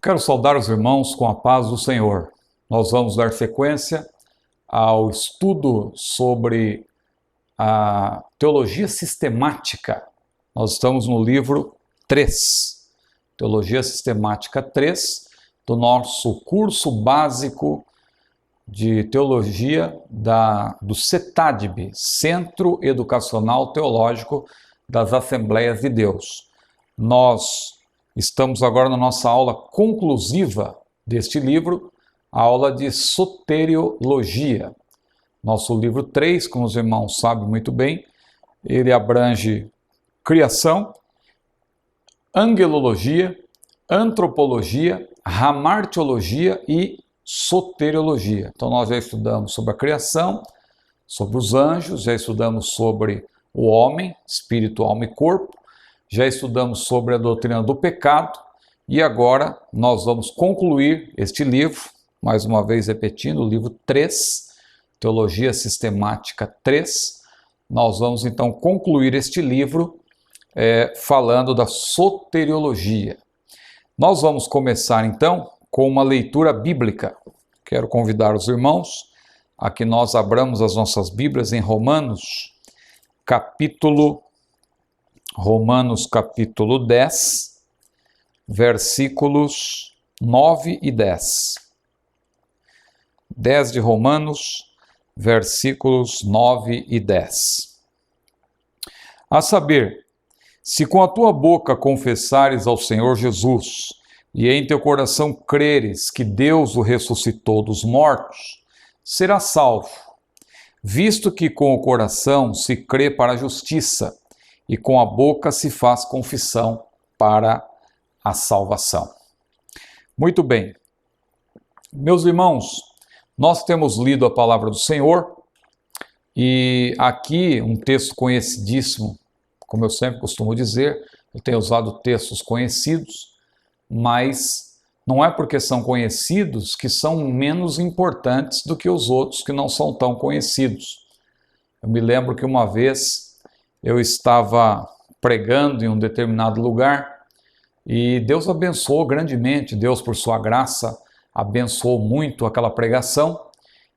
quero saudar os irmãos com a paz do Senhor. Nós vamos dar sequência ao estudo sobre a teologia sistemática. Nós estamos no livro 3, Teologia Sistemática 3, do nosso curso básico de teologia do CETADB, Centro Educacional Teológico das Assembleias de Deus. Nós estamos agora na nossa aula conclusiva deste livro, a aula de soteriologia. Nosso livro 3, como os irmãos sabem muito bem, ele abrange criação, angelologia, antropologia, hamartiologia e soteriologia. Então nós já estudamos sobre a criação, sobre os anjos, já estudamos sobre o homem, espírito, alma e corpo, já estudamos sobre a doutrina do pecado e agora nós vamos concluir este livro, mais uma vez repetindo, o livro 3, Teologia Sistemática 3. Nós vamos então concluir este livro falando da soteriologia. Nós vamos começar então com uma leitura bíblica. Quero convidar os irmãos a que nós abramos as nossas Bíblias em Romanos capítulo 10, versículos 9 e 10. 10 de Romanos, versículos 9 e 10. A saber, se com a tua boca confessares ao Senhor Jesus, e em teu coração creres que Deus o ressuscitou dos mortos, serás salvo, visto que com o coração se crê para a justiça, e com a boca se faz confissão para a salvação. Muito bem. Meus irmãos, nós temos lido a palavra do Senhor, e aqui um texto conhecidíssimo, como eu sempre costumo dizer, eu tenho usado textos conhecidos, mas não é porque são conhecidos que são menos importantes do que os outros que não são tão conhecidos. Eu me lembro que uma vez eu estava pregando em um determinado lugar e Deus abençoou grandemente, Deus por sua graça abençoou muito aquela pregação,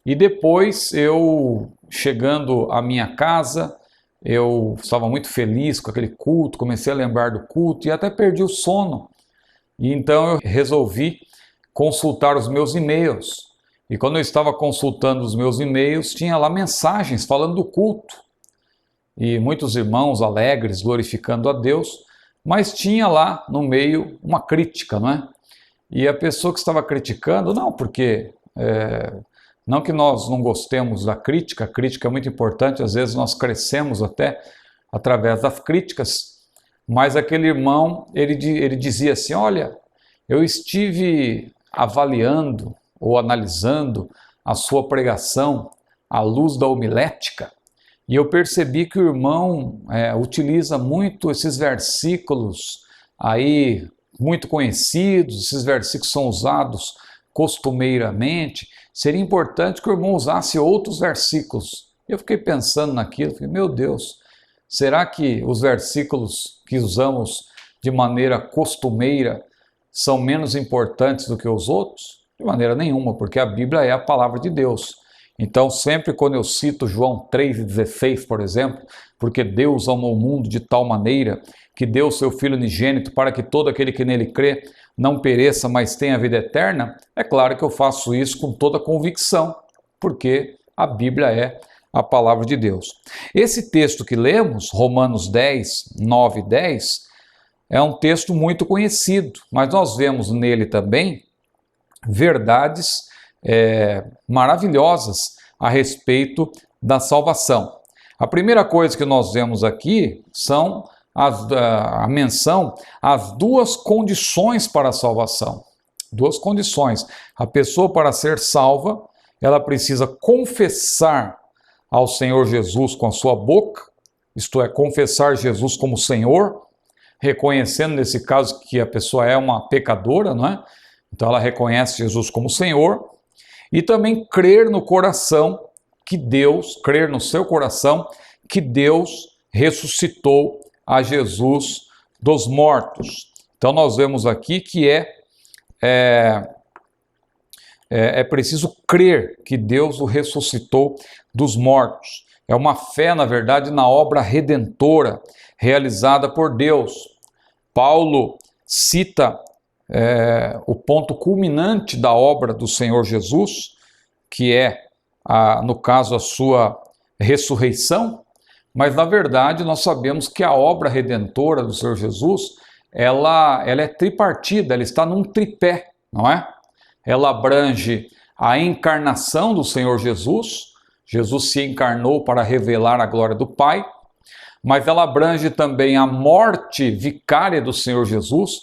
e depois eu, chegando à minha casa, eu estava muito feliz com aquele culto, comecei a lembrar do culto e até perdi o sono. E então eu resolvi consultar os meus e-mails. E quando eu estava consultando os meus e-mails, tinha lá mensagens falando do culto. E muitos irmãos alegres, glorificando a Deus, mas tinha lá no meio uma crítica, não é? E a pessoa que estava criticando, não, porque não que nós não gostemos da crítica, a crítica é muito importante, às vezes nós crescemos até através das críticas, mas aquele irmão, ele dizia assim, olha, eu estive avaliando ou analisando a sua pregação à luz da homilética, e eu percebi que o irmão utiliza muito esses versículos aí, muito conhecidos, esses versículos são usados costumeiramente, seria importante que o irmão usasse outros versículos. Eu fiquei pensando naquilo, falei, meu Deus, será que os versículos que usamos de maneira costumeira são menos importantes do que os outros? De maneira nenhuma, porque a Bíblia é a palavra de Deus. Então, sempre quando eu cito João 3,16, por exemplo, porque Deus amou o mundo de tal maneira que deu o seu Filho unigênito para que todo aquele que nele crê não pereça, mas tenha a vida eterna, é claro que eu faço isso com toda convicção, porque a Bíblia é a palavra de Deus. Esse texto que lemos, Romanos 10, 9 e 10, é um texto muito conhecido, mas nós vemos nele também verdades maravilhosas a respeito da salvação. A primeira coisa que nós vemos aqui são a menção às duas condições para a salvação. Duas condições. A pessoa, para ser salva, ela precisa confessar ao Senhor Jesus com a sua boca, isto é, confessar Jesus como Senhor, reconhecendo nesse caso que a pessoa é uma pecadora, não é? Então ela reconhece Jesus como Senhor, e também crer no coração que Deus, crer no seu coração que Deus ressuscitou a Jesus dos mortos. Então nós vemos aqui que é preciso crer que Deus o ressuscitou dos mortos. É uma fé, na verdade, na obra redentora realizada por Deus. Paulo cita o ponto culminante da obra do Senhor Jesus, que é, no caso, a sua ressurreição, mas na verdade nós sabemos que a obra redentora do Senhor Jesus, ela é tripartida, ela está num tripé, não é? Ela abrange a encarnação do Senhor Jesus, Jesus se encarnou para revelar a glória do Pai, mas ela abrange também a morte vicária do Senhor Jesus,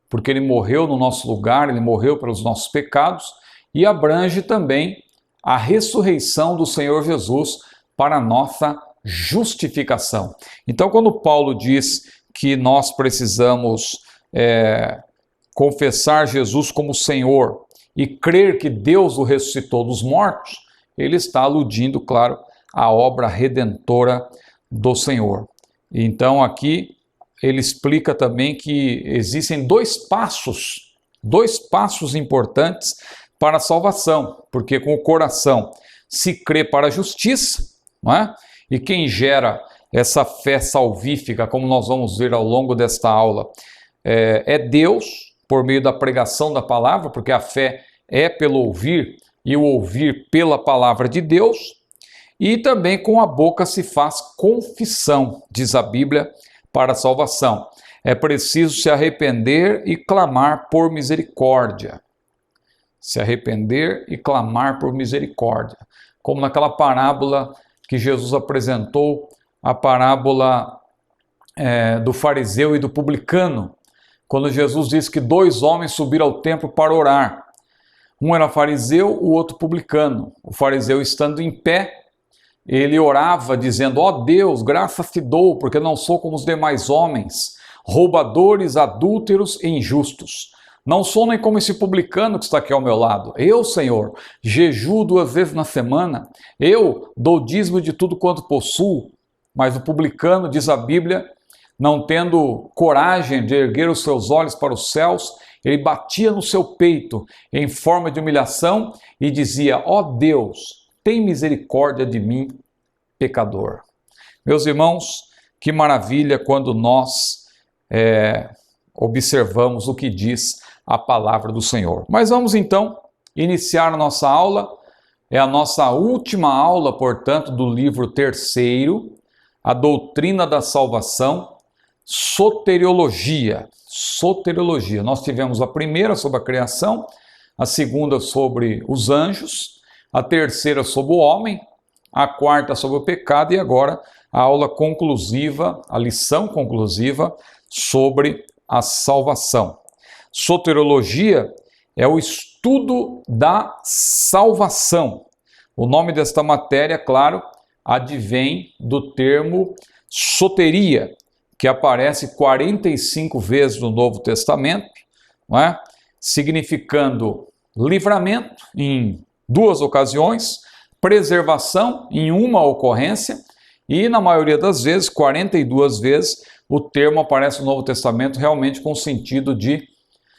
porque ele morreu no nosso lugar, ele morreu pelos nossos pecados, e abrange também a ressurreição do Senhor Jesus para a nossa justificação. Então, quando Paulo diz que nós precisamos confessar Jesus como Senhor e crer que Deus o ressuscitou dos mortos, ele está aludindo, claro, à obra redentora do Senhor. Então, aqui ele explica também que existem dois passos importantes para a salvação, porque com o coração se crê para a justiça, não é? E quem gera essa fé salvífica, como nós vamos ver ao longo desta aula, é Deus, por meio da pregação da palavra, porque a fé é pelo ouvir, e o ouvir pela palavra de Deus, e também com a boca se faz confissão, diz a Bíblia, para a salvação. É preciso se arrepender e clamar por misericórdia. Se arrepender e clamar por misericórdia. Como naquela parábola que Jesus apresentou, a parábola do fariseu e do publicano, quando Jesus disse que dois homens subiram ao templo para orar. Um era fariseu, o outro publicano. O fariseu, estando em pé, ele orava dizendo: ó Deus, graças te dou, porque não sou como os demais homens, roubadores, adúlteros e injustos. Não sou nem como esse publicano que está aqui ao meu lado. Eu, Senhor, jejuo 2 vezes na semana. Eu dou dízimo de tudo quanto possuo. Mas o publicano, diz a Bíblia, não tendo coragem de erguer os seus olhos para os céus, ele batia no seu peito em forma de humilhação e dizia: ó Deus, tem misericórdia de mim, pecador. Meus irmãos, que maravilha quando nós observamos o que diz a palavra do Senhor. Mas vamos então iniciar a nossa aula. É a nossa última aula, portanto, do livro 3º, a doutrina da salvação, soteriologia. Soteriologia. Nós tivemos a primeira sobre a criação, a segunda sobre os anjos, a terceira sobre o homem, a quarta sobre o pecado e agora a aula conclusiva, a lição conclusiva sobre a salvação. Soteriologia é o estudo da salvação. O nome desta matéria, claro, advém do termo soteria, que aparece 45 vezes no Novo Testamento, não é? Significando livramento em 2 ocasiões, preservação em uma ocorrência e, na maioria das vezes, 42 vezes, o termo aparece no Novo Testamento realmente com o sentido de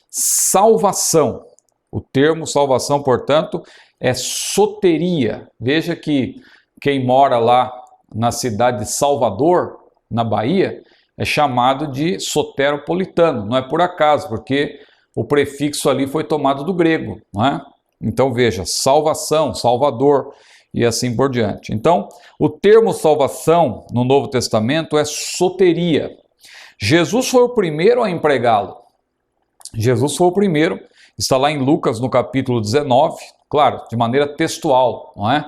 salvação. O termo salvação, portanto, é soteria. Veja que quem mora lá na cidade de Salvador, na Bahia, é chamado de soteropolitano. Não é por acaso, porque o prefixo ali foi tomado do grego, não é? Então veja, salvação, salvador e assim por diante. Então, o termo salvação no Novo Testamento é soteria. Jesus foi o primeiro a empregá-lo. Jesus foi o primeiro, está lá em Lucas no capítulo 19, claro, de maneira textual, não é?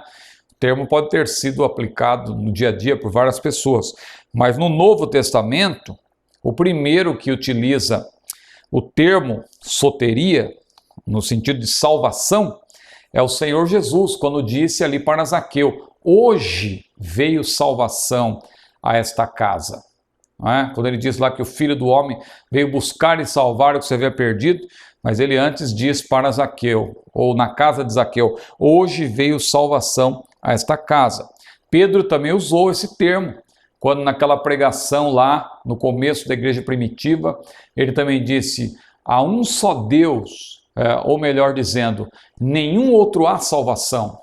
O termo pode ter sido aplicado no dia a dia por várias pessoas, mas no Novo Testamento, o primeiro que utiliza o termo soteria, no sentido de salvação, é o Senhor Jesus, quando disse ali para Zaqueu: hoje veio salvação a esta casa. Não é? Quando ele diz lá que o Filho do Homem veio buscar e salvar o que se havia perdido, mas ele antes diz para Zaqueu, ou na casa de Zaqueu: hoje veio salvação a esta casa. Pedro também usou esse termo, quando naquela pregação lá, no começo da igreja primitiva, ele também disse: há um só Deus ou melhor dizendo, nenhum outro há salvação.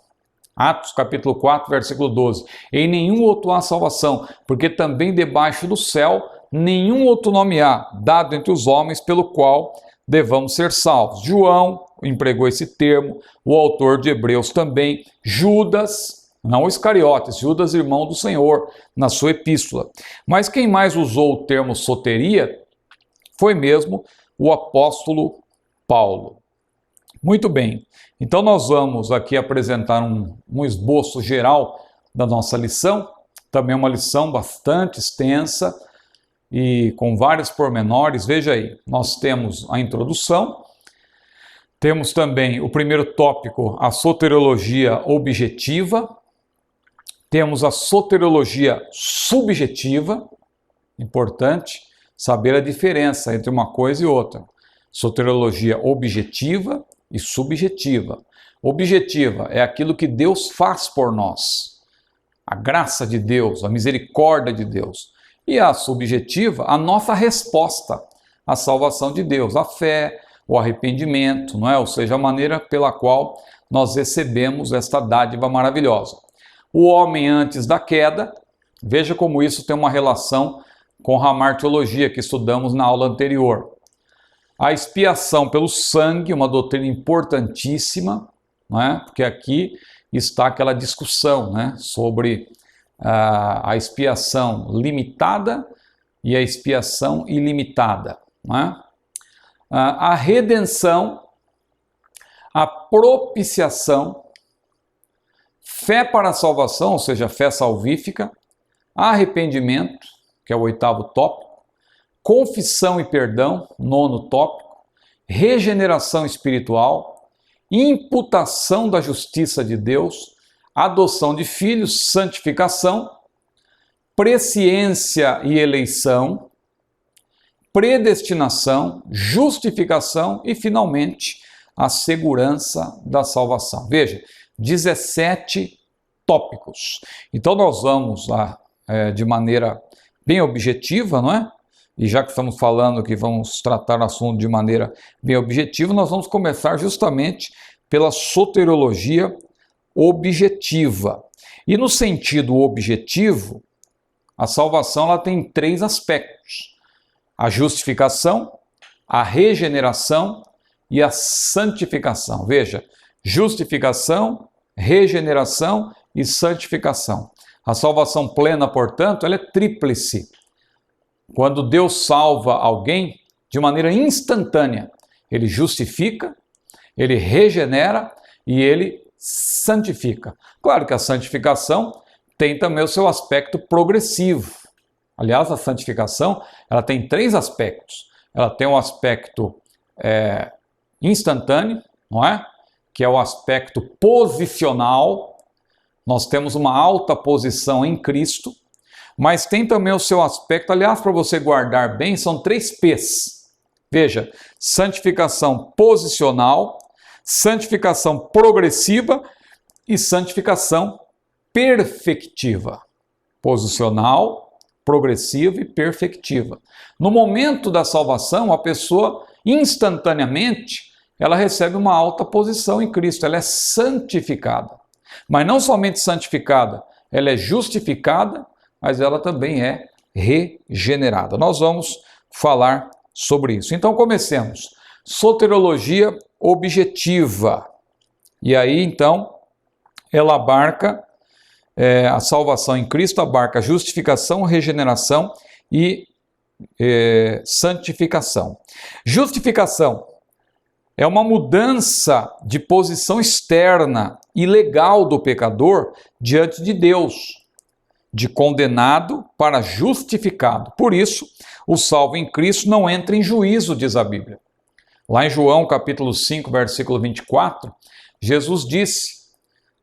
Atos capítulo 4, versículo 12. Em nenhum outro há salvação, porque também debaixo do céu nenhum outro nome há, dado entre os homens, pelo qual devamos ser salvos. João empregou esse termo, o autor de Hebreus também, Judas, não Iscariotes, Judas, irmão do Senhor, na sua epístola. Mas quem mais usou o termo soteria foi mesmo o apóstolo Paulo. Muito bem, então nós vamos aqui apresentar um esboço geral da nossa lição, também uma lição bastante extensa e com vários pormenores. Veja aí, nós temos a introdução, temos também o primeiro tópico, a soteriologia objetiva, temos a soteriologia subjetiva, importante saber a diferença entre uma coisa e outra. Soteriologia objetiva e subjetiva. Objetiva é aquilo que Deus faz por nós, a graça de Deus, a misericórdia de Deus. E a subjetiva, a nossa resposta à salvação de Deus, a fé, o arrependimento, não é? Ou seja, a maneira pela qual nós recebemos esta dádiva maravilhosa. O homem antes da queda, veja como isso tem uma relação com a martiologia que estudamos na aula anterior. A expiação pelo sangue, uma doutrina importantíssima, né? Porque aqui está aquela discussão, né? Sobre a expiação limitada e a expiação ilimitada, né? A redenção, a propiciação, fé para a salvação, ou seja, fé salvífica, arrependimento, que é o 8º tópico, confissão e perdão, 9º tópico, regeneração espiritual, imputação da justiça de Deus, adoção de filhos, santificação, presciência e eleição, predestinação, justificação e, finalmente, a segurança da salvação. Veja, 17 tópicos. Então nós vamos lá de maneira bem objetiva, não é? E já que estamos falando que vamos tratar o assunto de maneira bem objetiva, nós vamos começar justamente pela soteriologia objetiva. E no sentido objetivo, a salvação ela tem 3 aspectos: a justificação, a regeneração e a santificação. Veja, justificação, regeneração e santificação. A salvação plena, portanto, ela é tríplice. Quando Deus salva alguém de maneira instantânea, ele justifica, ele regenera e ele santifica. Claro que a santificação tem também o seu aspecto progressivo. Aliás, a santificação ela tem 3 aspectos. Ela tem um aspecto instantâneo, não é? Que é o aspecto posicional. Nós temos uma alta posição em Cristo, mas tem também o seu aspecto, aliás, para você guardar bem, são 3 P's. Veja, santificação posicional, santificação progressiva e santificação perfectiva. Posicional, progressiva e perfectiva. No momento da salvação, a pessoa instantaneamente ela recebe uma alta posição em Cristo, ela é santificada. Mas não somente santificada, ela é justificada, mas ela também é regenerada. Nós vamos falar sobre isso. Então comecemos. Soteriologia objetiva. E aí então ela abarca a salvação em Cristo, abarca a justificação, regeneração e santificação. Justificação é uma mudança de posição externa e legal do pecador diante de Deus, de condenado para justificado. Por isso, o salvo em Cristo não entra em juízo, diz a Bíblia. Lá em João, capítulo 5, versículo 24, Jesus disse: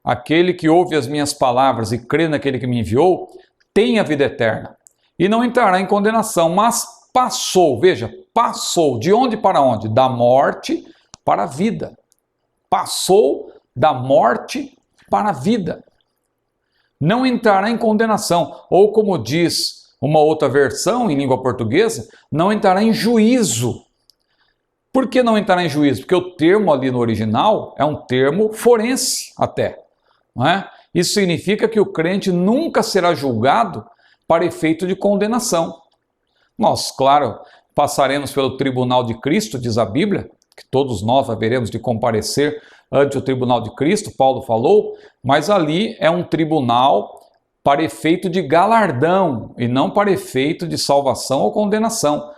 aquele que ouve as minhas palavras e crê naquele que me enviou, tem a vida eterna, e não entrará em condenação, mas passou, veja, passou, de onde para onde? Da morte para a vida. Passou da morte para a vida. Não entrará em condenação, ou como diz uma outra versão em língua portuguesa, não entrará em juízo. Por que não entrar em juízo? Porque o termo ali no original é um termo forense até, não é? Isso significa que o crente nunca será julgado para efeito de condenação. Nós, claro, passaremos pelo tribunal de Cristo, diz a Bíblia, que todos nós haveremos de comparecer ante o tribunal de Cristo, Paulo falou, mas ali é um tribunal para efeito de galardão e não para efeito de salvação ou condenação.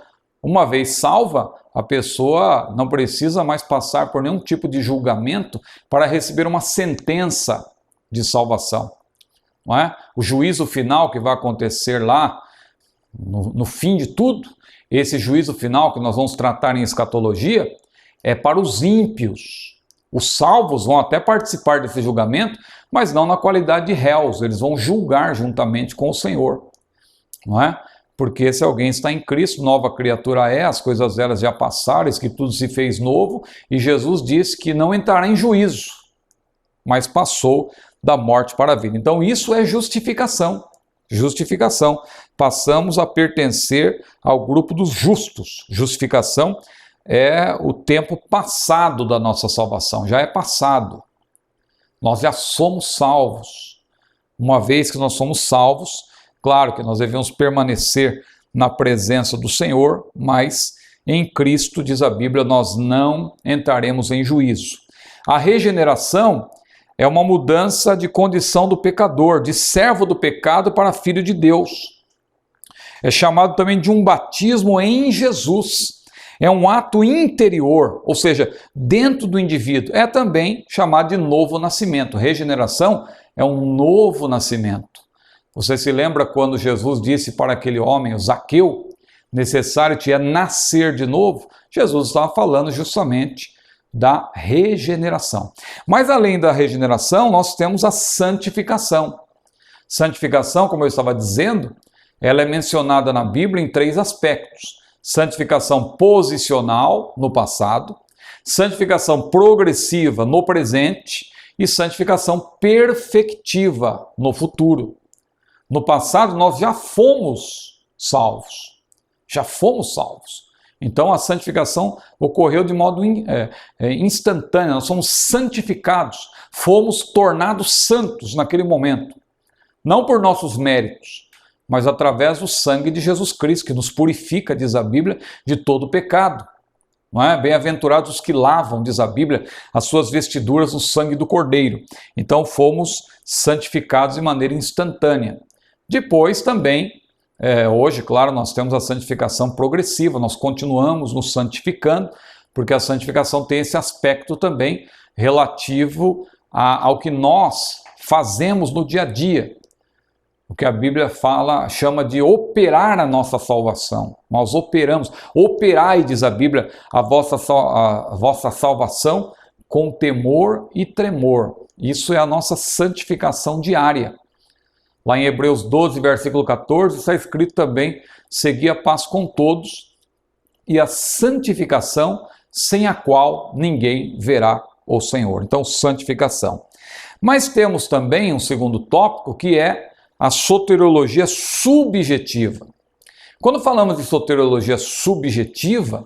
Uma vez salva, a pessoa não precisa mais passar por nenhum tipo de julgamento para receber uma sentença de salvação. Não é? O juízo final que vai acontecer lá, no fim de tudo, esse juízo final que nós vamos tratar em escatologia, é para os ímpios. Os salvos vão até participar desse julgamento, mas não na qualidade de réus, eles vão julgar juntamente com o Senhor. Não é? Porque se alguém está em Cristo, nova criatura é, as coisas velhas já passaram, que tudo se fez novo, e Jesus disse que não entrará em juízo, mas passou da morte para a vida. Então isso é justificação. Justificação. Passamos a pertencer ao grupo dos justos. Justificação é o tempo passado da nossa salvação, já é passado. Nós já somos salvos. Uma vez que nós somos salvos, claro que nós devemos permanecer na presença do Senhor, mas em Cristo, diz a Bíblia, nós não entraremos em juízo. A regeneração é uma mudança de condição do pecador, de servo do pecado para filho de Deus. É chamado também de um batismo em Jesus. É um ato interior, ou seja, dentro do indivíduo. É também chamado de novo nascimento. Regeneração é um novo nascimento. Você se lembra quando Jesus disse para aquele homem, o Zaqueu, necessário te é nascer de novo? Jesus estava falando justamente da regeneração. Mas além da regeneração, nós temos a santificação. Santificação, como eu estava dizendo, ela é mencionada na Bíblia em 3 aspectos. Santificação posicional no passado, santificação progressiva no presente e santificação perfectiva no futuro. No passado nós já fomos salvos. Já fomos salvos. Então a santificação ocorreu de modo instantâneo, nós somos santificados, fomos tornados santos naquele momento. Não por nossos méritos, mas através do sangue de Jesus Cristo, que nos purifica, diz a Bíblia, de todo pecado. Não é? Bem-aventurados os que lavam, diz a Bíblia, as suas vestiduras no sangue do Cordeiro. Então fomos santificados de maneira instantânea. Depois também, hoje, claro, nós temos a santificação progressiva, nós continuamos nos santificando, porque a santificação tem esse aspecto também relativo ao que nós fazemos no dia a dia. O que a Bíblia chama de operar a nossa salvação. Nós operamos. Operai, diz a Bíblia, a vossa salvação com temor e tremor. Isso é a nossa santificação diária. Lá em Hebreus 12, versículo 14, está escrito também, segui a paz com todos e a santificação sem a qual ninguém verá o Senhor. Então, santificação. Mas temos também um segundo tópico, que é a soteriologia subjetiva. Quando falamos de soteriologia subjetiva,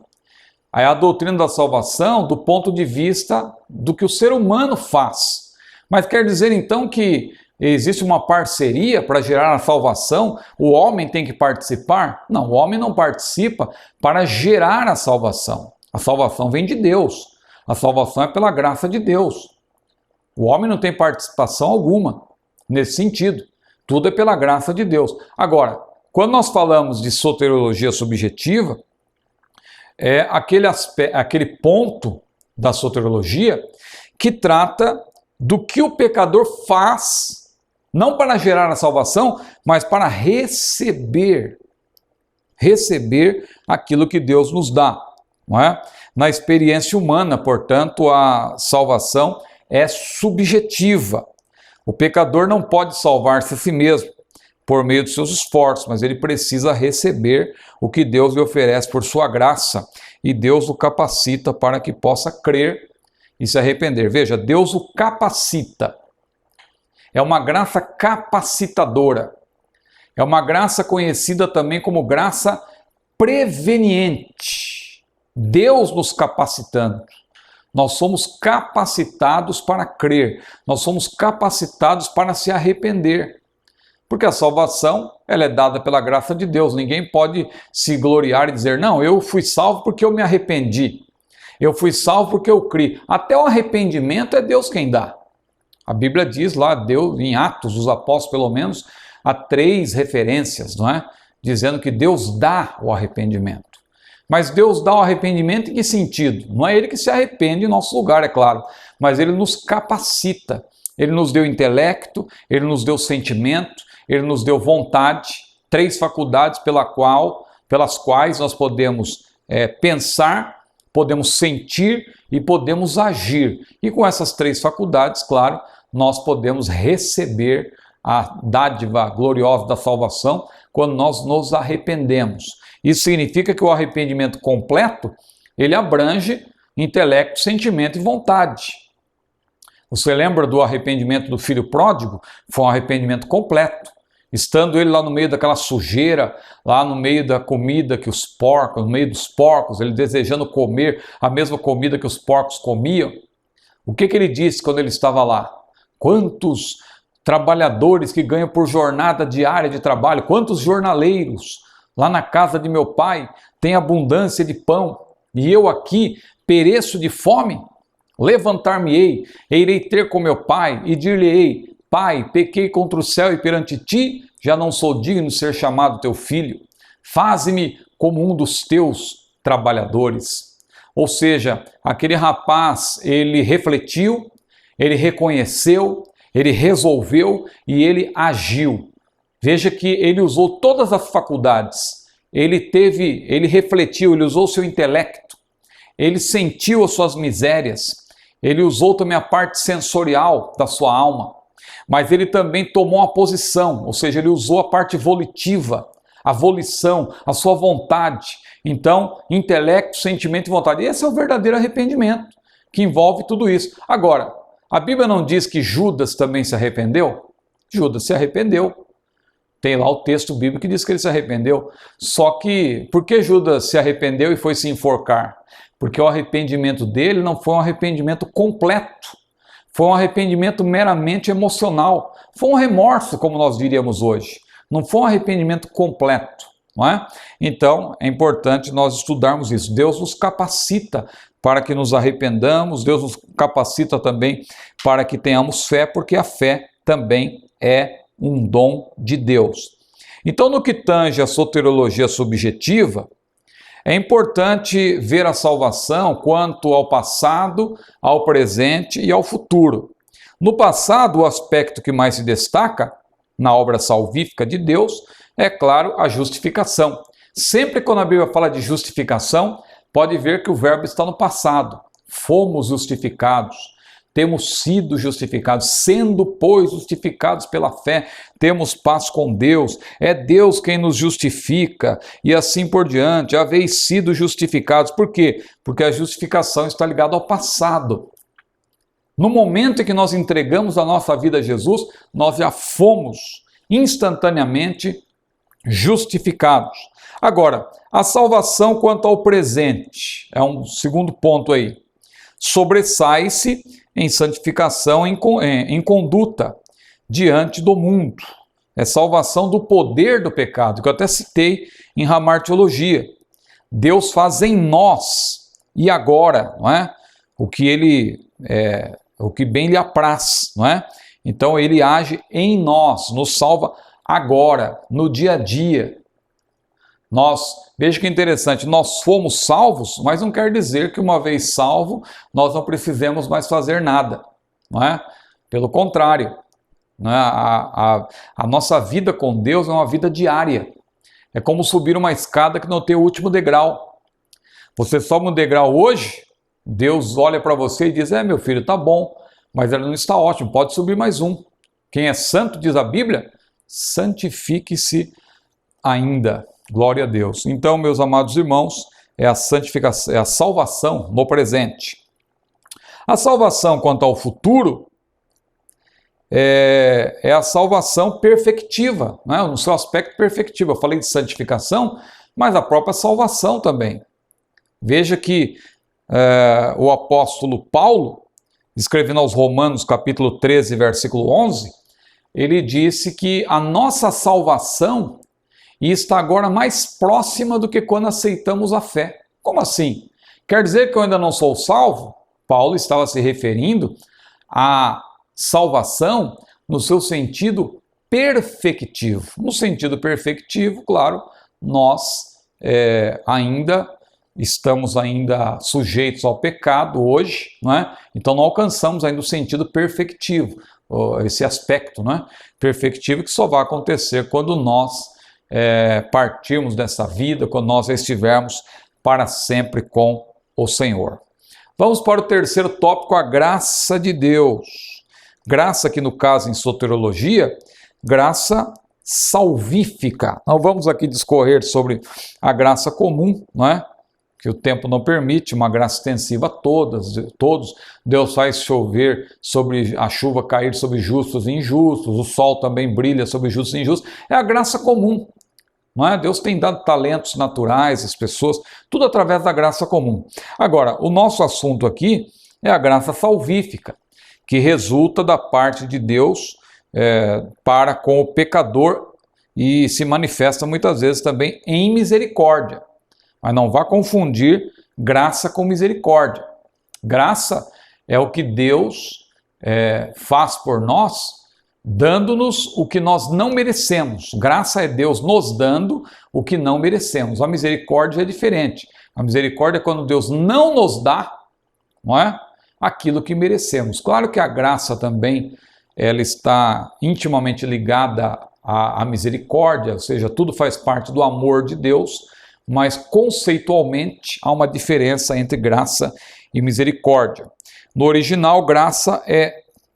é a doutrina da salvação do ponto de vista do que o ser humano faz. Mas quer dizer então que existe uma parceria para gerar a salvação? O homem tem que participar? Não, o homem não participa para gerar a salvação. A salvação vem de Deus. A salvação é pela graça de Deus. O homem não tem participação alguma nesse sentido. Tudo é pela graça de Deus. Agora, quando nós falamos de soteriologia subjetiva, é aquele ponto da soteriologia que trata do que o pecador faz, não para gerar a salvação, mas para receber aquilo que Deus nos dá. Não é? Na experiência humana, portanto, a salvação é subjetiva. O pecador não pode salvar-se a si mesmo por meio dos seus esforços, mas ele precisa receber o que Deus lhe oferece por sua graça, e Deus o capacita para que possa crer e se arrepender. Veja, Deus o capacita. É uma graça capacitadora. É uma graça conhecida também como graça preveniente. Deus nos capacitando. Nós somos capacitados para crer, nós somos capacitados para se arrepender. Porque a salvação, ela é dada pela graça de Deus. Ninguém pode se gloriar e dizer, não, eu fui salvo porque eu me arrependi. Eu fui salvo porque eu criei. Até o arrependimento é Deus quem dá. A Bíblia diz lá, Deus, em Atos dos Apóstolos, pelo menos, há 3 referências, não é? Dizendo que Deus dá o arrependimento. Mas Deus dá o arrependimento em que sentido? Não é Ele que se arrepende em nosso lugar, é claro, mas Ele nos capacita. Ele nos deu intelecto, Ele nos deu sentimento, Ele nos deu vontade, 3 faculdades pelas quais nós podemos pensar, podemos sentir e podemos agir. E com essas 3 faculdades, claro, nós podemos receber a dádiva gloriosa da salvação quando nós nos arrependemos. Isso significa que o arrependimento completo, ele abrange intelecto, sentimento e vontade. Você lembra do arrependimento do filho pródigo? Foi um arrependimento completo. Estando ele lá no meio daquela sujeira, lá no meio da comida que os porcos, no meio dos porcos, ele desejando comer a mesma comida que os porcos comiam. O que ele disse quando ele estava lá? Quantos trabalhadores que ganham por jornada diária de trabalho, quantos jornaleiros lá na casa de meu pai têm abundância de pão, e eu aqui pereço de fome? Levantar-me-ei, irei ter com meu pai e dir-lhe-ei, Pai, pequei contra o céu e perante ti, já não sou digno de ser chamado teu filho. Faze-me como um dos teus trabalhadores. Ou seja, aquele rapaz, ele refletiu, ele reconheceu, ele resolveu e ele agiu. Veja que ele usou todas as faculdades. Ele refletiu, ele usou seu intelecto. Ele sentiu as suas misérias. Ele usou também a parte sensorial da sua alma. Mas ele também tomou uma posição, ou seja, ele usou a parte volitiva, a volição, a sua vontade. Então, intelecto, sentimento e vontade. Esse é o verdadeiro arrependimento, que envolve tudo isso. Agora, a Bíblia não diz que Judas também se arrependeu? Judas se arrependeu. Tem lá o texto bíblico que diz que ele se arrependeu. Só que, por que Judas se arrependeu e foi se enforcar? Porque o arrependimento dele não foi um arrependimento completo. Foi um arrependimento meramente emocional. Foi um remorso, como nós diríamos hoje. Não foi um arrependimento completo, não é? Então, é importante nós estudarmos isso. Deus nos capacita para que nos arrependamos. Deus nos capacita também para que tenhamos fé, porque a fé também é um dom de Deus. Então, no que tange a soteriologia subjetiva, é importante ver a salvação quanto ao passado, ao presente e ao futuro. No passado, o aspecto que mais se destaca na obra salvífica de Deus é, claro, a justificação. Sempre quando a Bíblia fala de justificação, pode ver que o verbo está no passado. Fomos justificados, temos sido justificados, sendo, pois, justificados pela fé, temos paz com Deus, é Deus quem nos justifica, e assim por diante, haveis sido justificados. Por quê? Porque a justificação está ligada ao passado. No momento em que nós entregamos a nossa vida a Jesus, nós já fomos instantaneamente justificados. Agora, a salvação quanto ao presente, é um segundo ponto aí. Sobressai-se em santificação, em conduta diante do mundo. É salvação do poder do pecado, que eu até citei em Ramar Teologia. Deus faz em nós e agora, não é? O que bem lhe apraz, não é? Então ele age em nós, nos salva agora, no dia a dia. Veja que interessante, nós fomos salvos, mas não quer dizer que uma vez salvo, nós não precisemos mais fazer nada, não é? Pelo contrário, não é? A nossa vida com Deus é uma vida diária. É como subir uma escada que não tem o último degrau. Você sobe um degrau hoje, Deus olha para você e diz, meu filho, tá bom, mas ele não está ótimo, pode subir mais um. Quem é santo, diz a Bíblia, santifique-se ainda. Glória a Deus. Então, meus amados irmãos, é a santificação, é a salvação no presente. A salvação quanto ao futuro é a salvação perfectiva, né? No seu aspecto perfectivo. Eu falei de santificação, mas a própria salvação também. Veja que o apóstolo Paulo, escrevendo aos Romanos, capítulo 13, versículo 11, ele disse que a nossa salvação está agora mais próxima do que quando aceitamos a fé. Como assim? Quer dizer que eu ainda não sou salvo? Paulo estava se referindo à salvação no seu sentido perfectivo. No sentido perfectivo, claro, nós estamos ainda sujeitos ao pecado hoje, não é? Então não alcançamos ainda o sentido perfectivo, esse aspecto, não é? Perfectivo, que só vai acontecer quando nós partirmos dessa vida, quando nós estivermos para sempre com o Senhor. Vamos para o terceiro tópico, a graça de Deus. Graça, que no caso em soteriologia, graça salvífica. Não vamos aqui discorrer sobre a graça comum, não é? Que o tempo não permite, uma graça extensiva a todos. Deus faz chover sobre a chuva, cair sobre justos e injustos, o sol também brilha sobre justos e injustos. É a graça comum, não é? Deus tem dado talentos naturais às pessoas, tudo através da graça comum. Agora, o nosso assunto aqui é a graça salvífica, que resulta da parte de Deus para com o pecador e se manifesta muitas vezes também em misericórdia. Mas não vá confundir graça com misericórdia. Graça é o que Deus faz por nós, dando-nos o que nós não merecemos. Graça é Deus nos dando o que não merecemos. A misericórdia é diferente. A misericórdia é quando Deus não nos dá, não é? Aquilo que merecemos. Claro que a graça também ela está intimamente ligada à misericórdia, ou seja, tudo faz parte do amor de Deus, mas conceitualmente há uma diferença entre graça e misericórdia. No original, graça é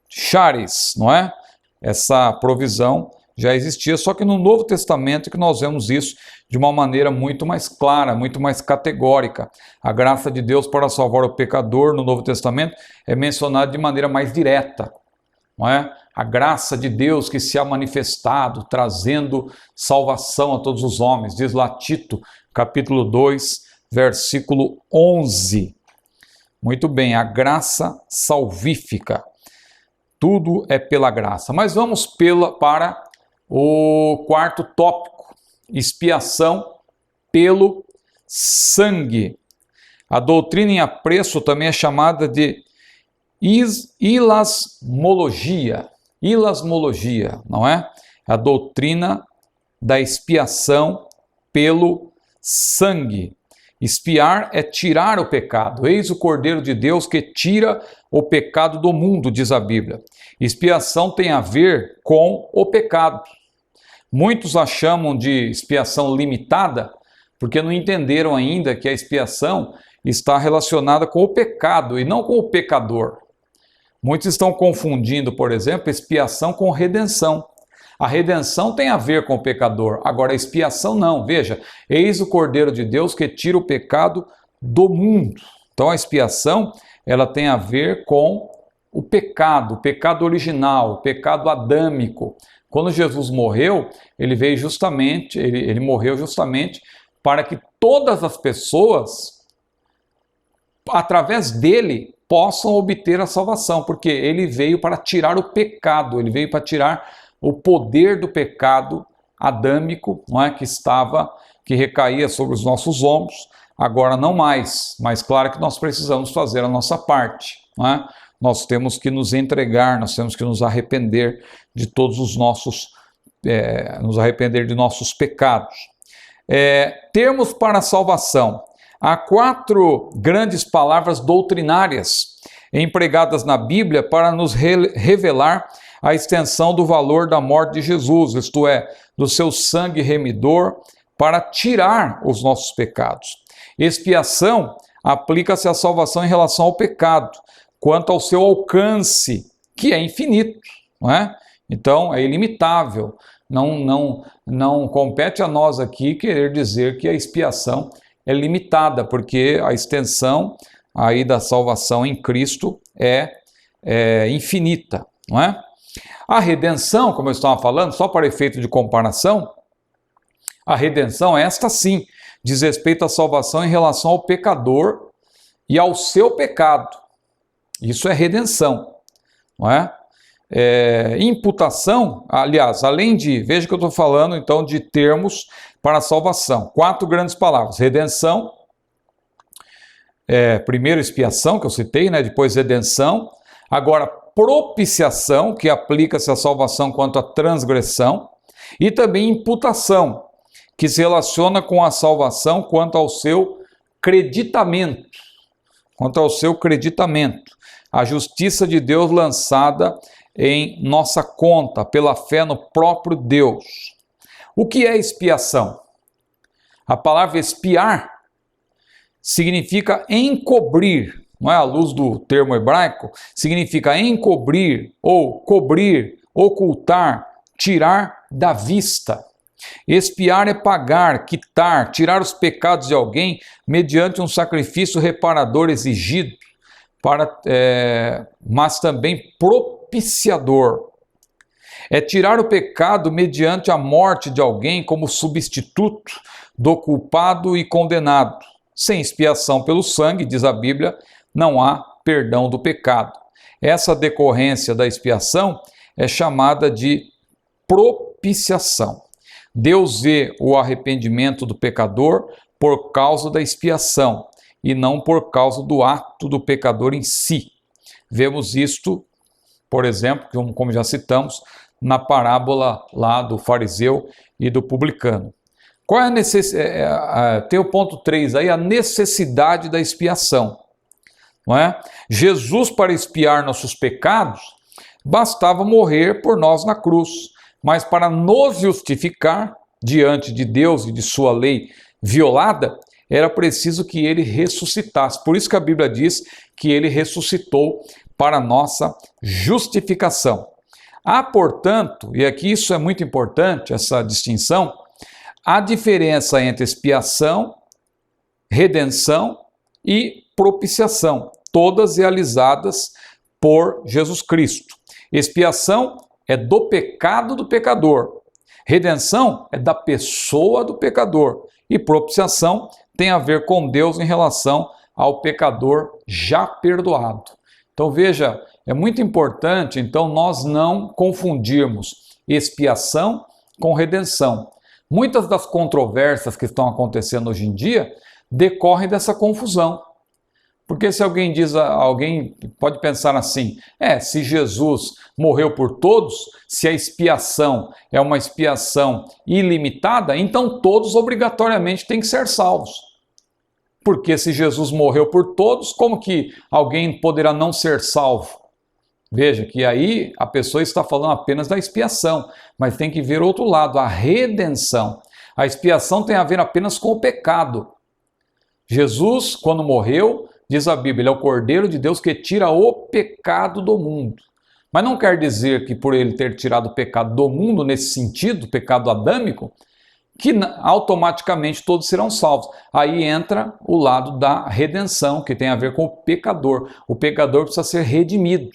charis, não é? Essa provisão já existia, só que no Novo Testamento que nós vemos isso de uma maneira muito mais clara, muito mais categórica. A graça de Deus para salvar o pecador no Novo Testamento é mencionada de maneira mais direta, não é? A graça de Deus que se há manifestado, trazendo salvação a todos os homens, diz lá Tito, capítulo 2, versículo 11. Muito bem, a graça salvífica. Tudo é pela graça. Mas vamos para o quarto tópico, expiação pelo sangue. A doutrina em apreço também é chamada de ilasmologia. Ilasmologia, não é? A doutrina da expiação pelo sangue. Expiar é tirar o pecado. Eis o Cordeiro de Deus que tira o pecado do mundo, diz a Bíblia. Expiação tem a ver com o pecado. Muitos a chamam de expiação limitada, porque não entenderam ainda que a expiação está relacionada com o pecado e não com o pecador. Muitos estão confundindo, por exemplo, expiação com redenção. A redenção tem a ver com o pecador, agora a expiação não. Veja, eis o Cordeiro de Deus que tira o pecado do mundo. Então a expiação, ela tem a ver com o pecado original, o pecado adâmico. Quando Jesus morreu, ele morreu justamente para que todas as pessoas, através dele, possam obter a salvação, porque ele veio para tirar o pecado, ele veio para tirar o poder do pecado adâmico, não é, que recaía sobre os nossos ombros, agora não mais, mas claro que nós precisamos fazer a nossa parte, não é? Nós temos que nos entregar, nós temos que nos arrepender de todos os nossos, nos arrepender de nossos pecados. Termos para a salvação. Há 4 grandes palavras doutrinárias empregadas na Bíblia para nos revelar a extensão do valor da morte de Jesus, isto é, do seu sangue remidor, para tirar os nossos pecados. Expiação aplica-se à salvação em relação ao pecado, quanto ao seu alcance, que é infinito, não é? Então, é ilimitável. Não compete a nós aqui querer dizer que a expiação é limitada, porque a extensão aí da salvação em Cristo é infinita, não é? A redenção, como eu estava falando, só para efeito de comparação, a redenção, esta sim, diz respeito à salvação em relação ao pecador e ao seu pecado. Isso é redenção, não é? Imputação, aliás, além de, veja que eu estou falando então de termos para a salvação, 4 grandes palavras: redenção, primeiro expiação, que eu citei, né? Depois redenção, agora propiciação, que aplica-se à salvação quanto à transgressão, e também imputação, que se relaciona com a salvação quanto ao seu creditamento, a justiça de Deus lançada em nossa conta, pela fé no próprio Deus. O que é expiação? A palavra expiar significa encobrir, não é? À luz do termo hebraico, significa encobrir, ou cobrir, ocultar, tirar da vista. Expiar é pagar, quitar, tirar os pecados de alguém mediante um sacrifício reparador exigido, mas também propiciador. É tirar o pecado mediante a morte de alguém como substituto do culpado e condenado. Sem expiação pelo sangue, diz a Bíblia, não há perdão do pecado. Essa decorrência da expiação é chamada de propiciação. Deus vê o arrependimento do pecador por causa da expiação e não por causa do ato do pecador em si. Vemos isto, por exemplo, como já citamos, na parábola lá do fariseu e do publicano. Qual é a necessidade? Tem o ponto 3 aí, a necessidade da expiação. Não é? Jesus, para expiar nossos pecados, bastava morrer por nós na cruz, mas para nos justificar diante de Deus e de sua lei violada, era preciso que ele ressuscitasse. Por isso que a Bíblia diz que ele ressuscitou para nossa justificação. Há, portanto, e aqui isso é muito importante, essa distinção, a diferença entre expiação, redenção e propiciação, todas realizadas por Jesus Cristo. Expiação é do pecado do pecador, redenção é da pessoa do pecador e propiciação tem a ver com Deus em relação ao pecador já perdoado. Então veja, é muito importante então nós não confundirmos expiação com redenção. Muitas das controvérsias que estão acontecendo hoje em dia decorrem dessa confusão. Porque se alguém pode pensar assim, se Jesus morreu por todos, se a expiação é uma expiação ilimitada, então todos obrigatoriamente têm que ser salvos. Porque se Jesus morreu por todos, como que alguém poderá não ser salvo? Veja que aí a pessoa está falando apenas da expiação, mas tem que ver outro lado, a redenção. A expiação tem a ver apenas com o pecado. Jesus, quando morreu, diz a Bíblia, ele é o Cordeiro de Deus que tira o pecado do mundo. Mas não quer dizer que por ele ter tirado o pecado do mundo, nesse sentido, o pecado adâmico, que automaticamente todos serão salvos. Aí entra o lado da redenção, que tem a ver com o pecador. O pecador precisa ser redimido.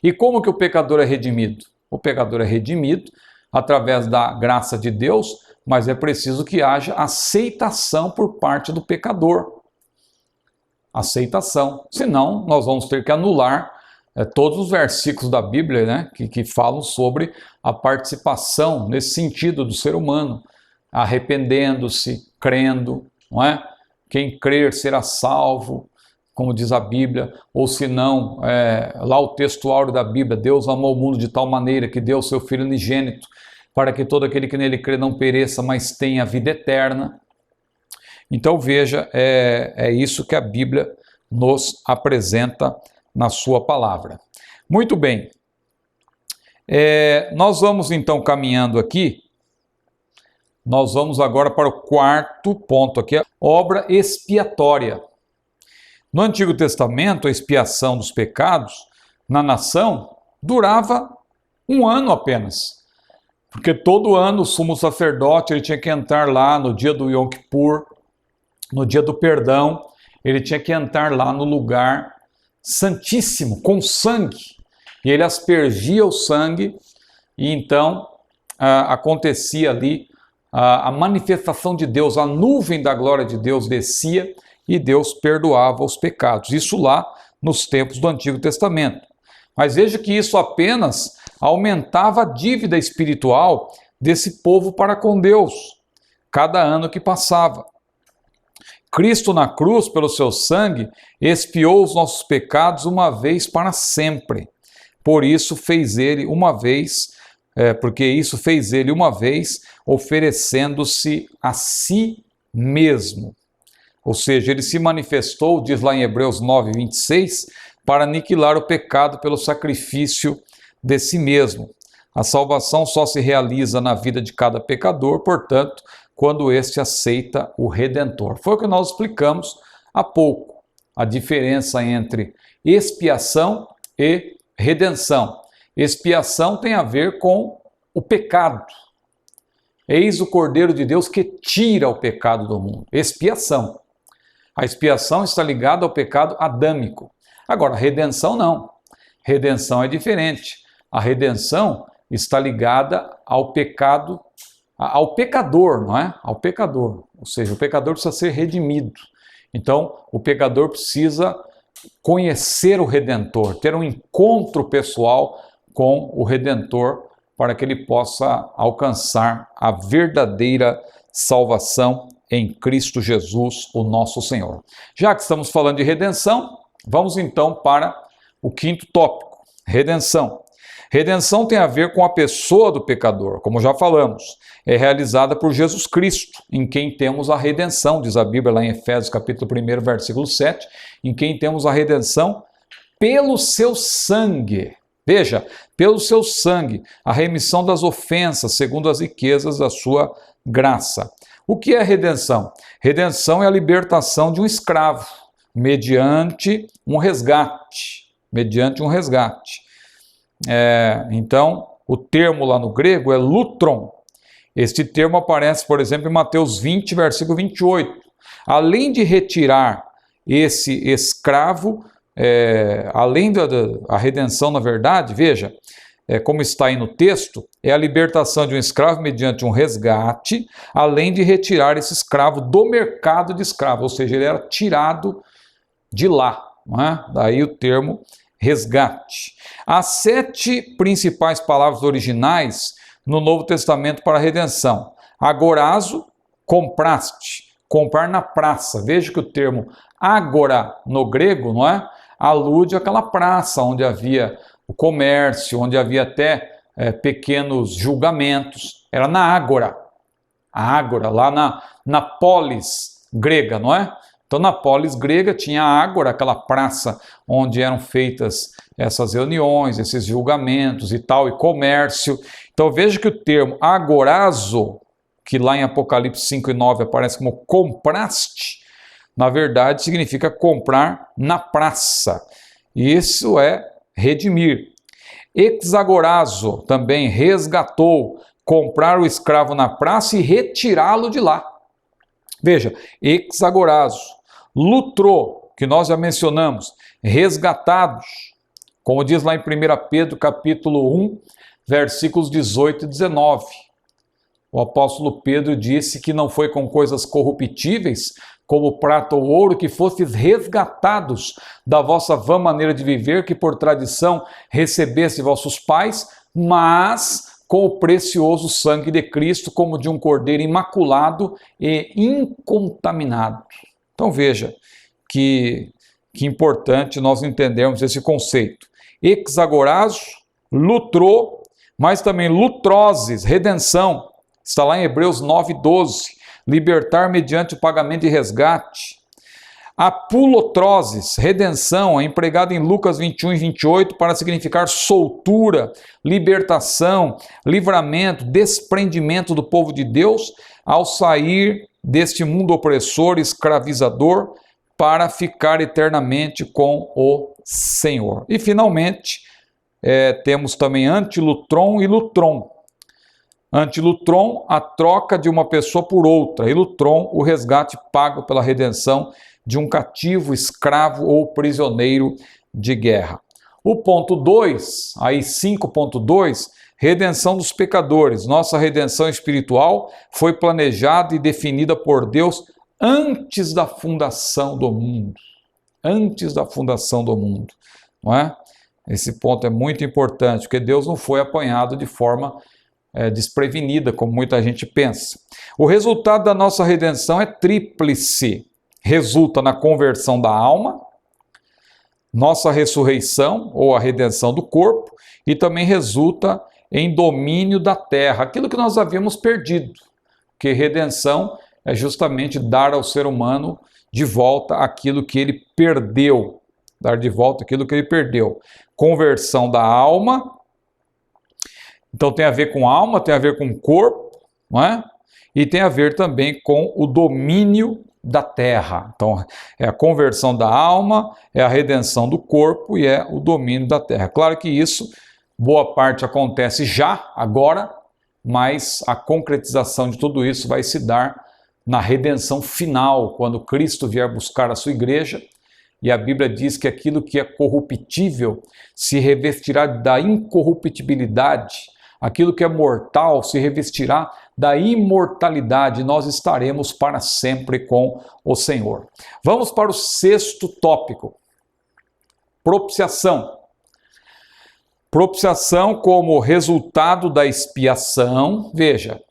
E como que o pecador é redimido? O pecador é redimido através da graça de Deus, mas é preciso que haja aceitação por parte do pecador. Aceitação. Senão, nós vamos ter que anular todos os versículos da Bíblia, né, que falam sobre a participação nesse sentido do ser humano, arrependendo-se, crendo, não é? Quem crer será salvo, como diz a Bíblia, ou se não, lá o texto áureo da Bíblia, Deus amou o mundo de tal maneira que deu o seu Filho unigênito, para que todo aquele que nele crê não pereça, mas tenha vida eterna. Então veja, é isso que a Bíblia nos apresenta na sua palavra. Muito bem, nós vamos então caminhando aqui, nós vamos agora para o 4º ponto aqui, a obra expiatória. No Antigo Testamento, a expiação dos pecados na nação durava 1 ano apenas, porque todo ano o sumo sacerdote ele tinha que entrar lá no dia do Yom Kippur, no dia do perdão, ele tinha que entrar lá no lugar santíssimo, com sangue, e ele aspergia o sangue, e então acontecia ali a manifestação de Deus, a nuvem da glória de Deus descia e Deus perdoava os pecados. Isso lá nos tempos do Antigo Testamento. Mas veja que isso apenas aumentava a dívida espiritual desse povo para com Deus, cada ano que passava. Cristo na cruz, pelo seu sangue, expiou os nossos pecados uma vez para sempre. Por isso fez ele uma vez, oferecendo-se a si mesmo. Ou seja, ele se manifestou, diz lá em Hebreus 9:26, para aniquilar o pecado pelo sacrifício de si mesmo. A salvação só se realiza na vida de cada pecador, portanto, quando este aceita o Redentor. Foi o que nós explicamos há pouco, a diferença entre expiação e redenção. Expiação tem a ver com o pecado. Eis o Cordeiro de Deus que tira o pecado do mundo. Expiação. A expiação está ligada ao pecado adâmico. Agora, redenção não. Redenção é diferente. A redenção está ligada ao pecado, ao pecador, não é? Ao pecador. Ou seja, o pecador precisa ser redimido. Então, o pecador precisa conhecer o Redentor, ter um encontro pessoal com o Redentor para que ele possa alcançar a verdadeira salvação em Cristo Jesus, o nosso Senhor. Já que estamos falando de redenção, vamos então para o quinto tópico, redenção. Redenção tem a ver com a pessoa do pecador, como já falamos. É realizada por Jesus Cristo, em quem temos a redenção, diz a Bíblia lá em Efésios capítulo 1, versículo 7, em quem temos a redenção pelo seu sangue. Veja, pelo seu sangue, a remissão das ofensas, segundo as riquezas da sua graça. O que é redenção? Redenção é a libertação de um escravo, mediante um resgate. Então, o termo lá no grego é lutron. Este termo aparece, por exemplo, em Mateus 20, versículo 28. Além de retirar esse escravo, além da redenção, na verdade, veja, como está aí no texto, é a libertação de um escravo mediante um resgate, além de retirar esse escravo do mercado de escravos, ou seja, ele era tirado de lá, não é? Daí o termo resgate. Há 7 principais palavras originais no Novo Testamento para a redenção. Agorazo, compraste, comprar na praça. Veja que o termo agora no grego, não é? Alude àquela praça onde havia o comércio, onde havia até pequenos julgamentos. Era na ágora. A ágora, lá na polis grega, não é? Então, na polis grega tinha a ágora, aquela praça onde eram feitas essas reuniões, esses julgamentos e tal, e comércio. Então, veja que o termo agorazo, que lá em Apocalipse 5 e 9 aparece como compraste, na verdade significa comprar na praça. E isso é redimir. Exagorazo, também resgatou, comprar o escravo na praça e retirá-lo de lá. Veja, exagorazo. Lutrou, que nós já mencionamos, resgatados, como diz lá em 1 Pedro capítulo 1, versículos 18 e 19. O apóstolo Pedro disse que não foi com coisas corruptíveis, como prata ou ouro, que fostes resgatados da vossa vã maneira de viver, que por tradição recebeste vossos pais, mas com o precioso sangue de Cristo, como de um cordeiro imaculado e incontaminado. Então veja que importante nós entendermos esse conceito. Exagorazo, lutrou, mas também lutroses, redenção. Está lá em Hebreus 9:12. Libertar mediante o pagamento de resgate. Apulotroses, redenção, é empregado em Lucas 21 e 28 para significar soltura, libertação, livramento, desprendimento do povo de Deus ao sair deste mundo opressor, escravizador, para ficar eternamente com o Senhor. E finalmente, temos também antilutron e lutron. Antilutron, a troca de uma pessoa por outra, e lutron, o resgate pago pela redenção de um cativo, escravo ou prisioneiro de guerra. O ponto 2, aí 5.2, redenção dos pecadores. Nossa redenção espiritual foi planejada e definida por Deus antes da fundação do mundo. Antes da fundação do mundo, não é? Esse ponto é muito importante, porque Deus não foi apanhado de forma desprevenida, como muita gente pensa. O resultado da nossa redenção é tríplice. Resulta na conversão da alma, nossa ressurreição, ou a redenção do corpo, e também resulta em domínio da terra, aquilo que nós havíamos perdido. Porque redenção é justamente dar ao ser humano de volta aquilo que ele perdeu. Dar de volta aquilo que ele perdeu. Conversão da alma. Então tem a ver com alma, tem a ver com corpo, não é? E tem a ver também com o domínio da terra. Então é a conversão da alma, é a redenção do corpo e é o domínio da terra. Claro que isso, boa parte acontece já, agora, mas a concretização de tudo isso vai se dar na redenção final, quando Cristo vier buscar a sua igreja. E a Bíblia diz que aquilo que é corruptível se revestirá da incorruptibilidade, aquilo que é mortal se revestirá da imortalidade, nós estaremos para sempre com o Senhor. Vamos para o 6º tópico, propiciação. Propiciação como resultado da expiação, veja,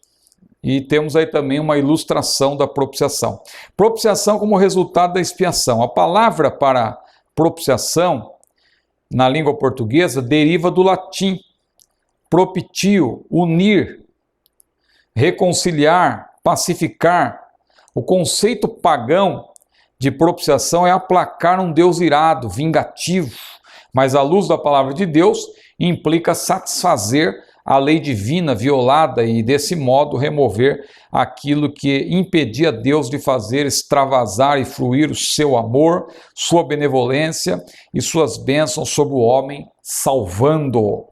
e temos aí também uma ilustração da propiciação. Propiciação como resultado da expiação. A palavra para propiciação, na língua portuguesa, deriva do latim propitio, unir, reconciliar, pacificar. O conceito pagão de propiciação é aplacar um Deus irado, vingativo, mas à luz da palavra de Deus implica satisfazer a lei divina violada e desse modo remover aquilo que impedia Deus de fazer extravasar e fluir o seu amor, sua benevolência e suas bênçãos sobre o homem, salvando-o.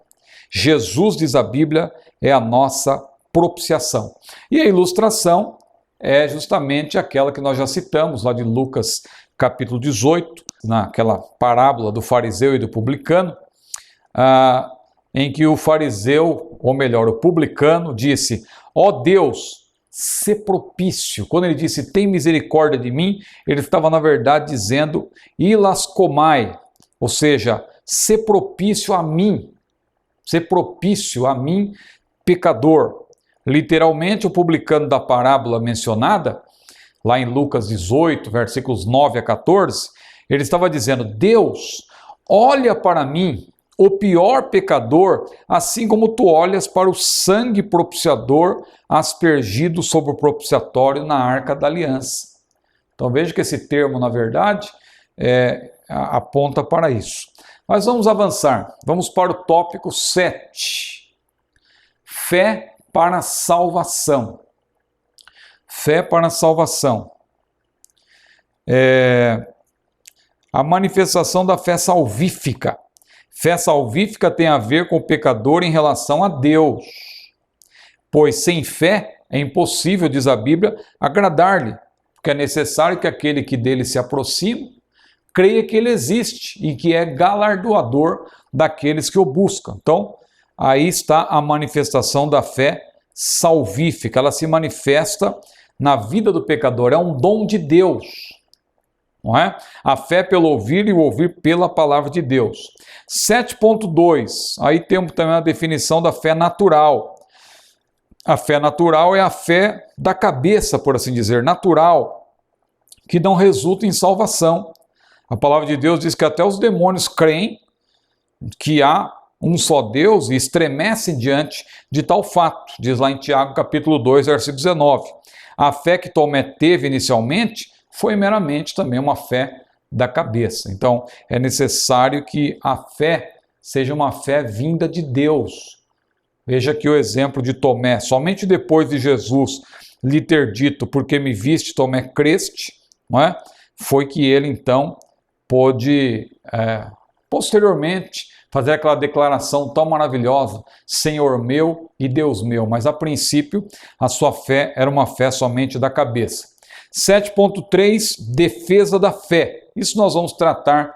Jesus, diz a Bíblia, é a nossa propiciação. E a ilustração é justamente aquela que nós já citamos, lá de Lucas capítulo 18, naquela parábola do fariseu e do publicano, em que o fariseu, ou melhor, o publicano, disse: ó Deus, sê propício. Quando ele disse, tem misericórdia de mim, ele estava, na verdade, dizendo, ilascomai, ou seja, sê propício a mim, pecador. Literalmente, o publicano da parábola mencionada, lá em Lucas 18, versículos 9 a 14, ele estava dizendo, Deus, olha para mim, o pior pecador, assim como tu olhas para o sangue propiciador aspergido sobre o propiciatório na arca da aliança. Então veja que esse termo, na verdade, aponta para isso. Mas vamos avançar. Vamos para o tópico 7. Fé para a salvação. Fé para a salvação. A manifestação da fé salvífica. Fé salvífica tem a ver com o pecador em relação a Deus. Pois sem fé é impossível, diz a Bíblia, agradar-lhe. Porque é necessário que aquele que dele se aproxima creia que ele existe e que é galardoador daqueles que o buscam. Então, aí está a manifestação da fé salvífica. Ela se manifesta na vida do pecador, é um dom de Deus. Não é? A fé pelo ouvir e o ouvir pela palavra de Deus. 7.2, aí temos também a definição da fé natural. A fé natural é a fé da cabeça, por assim dizer, natural, que não resulta em salvação. A palavra de Deus diz que até os demônios creem que há um só Deus e estremecem diante de tal fato, diz lá em Tiago capítulo 2, versículo 19. A fé que Tomé teve inicialmente foi meramente também uma fé da cabeça. Então, é necessário que a fé seja uma fé vinda de Deus. Veja aqui o exemplo de Tomé. Somente depois de Jesus lhe ter dito, porque me viste, Tomé, creste, não é? Foi que ele, então, pôde, posteriormente, fazer aquela declaração tão maravilhosa, Senhor meu e Deus meu. Mas, a princípio, a sua fé era uma fé somente da cabeça. 7.3, defesa da fé. Isso nós vamos tratar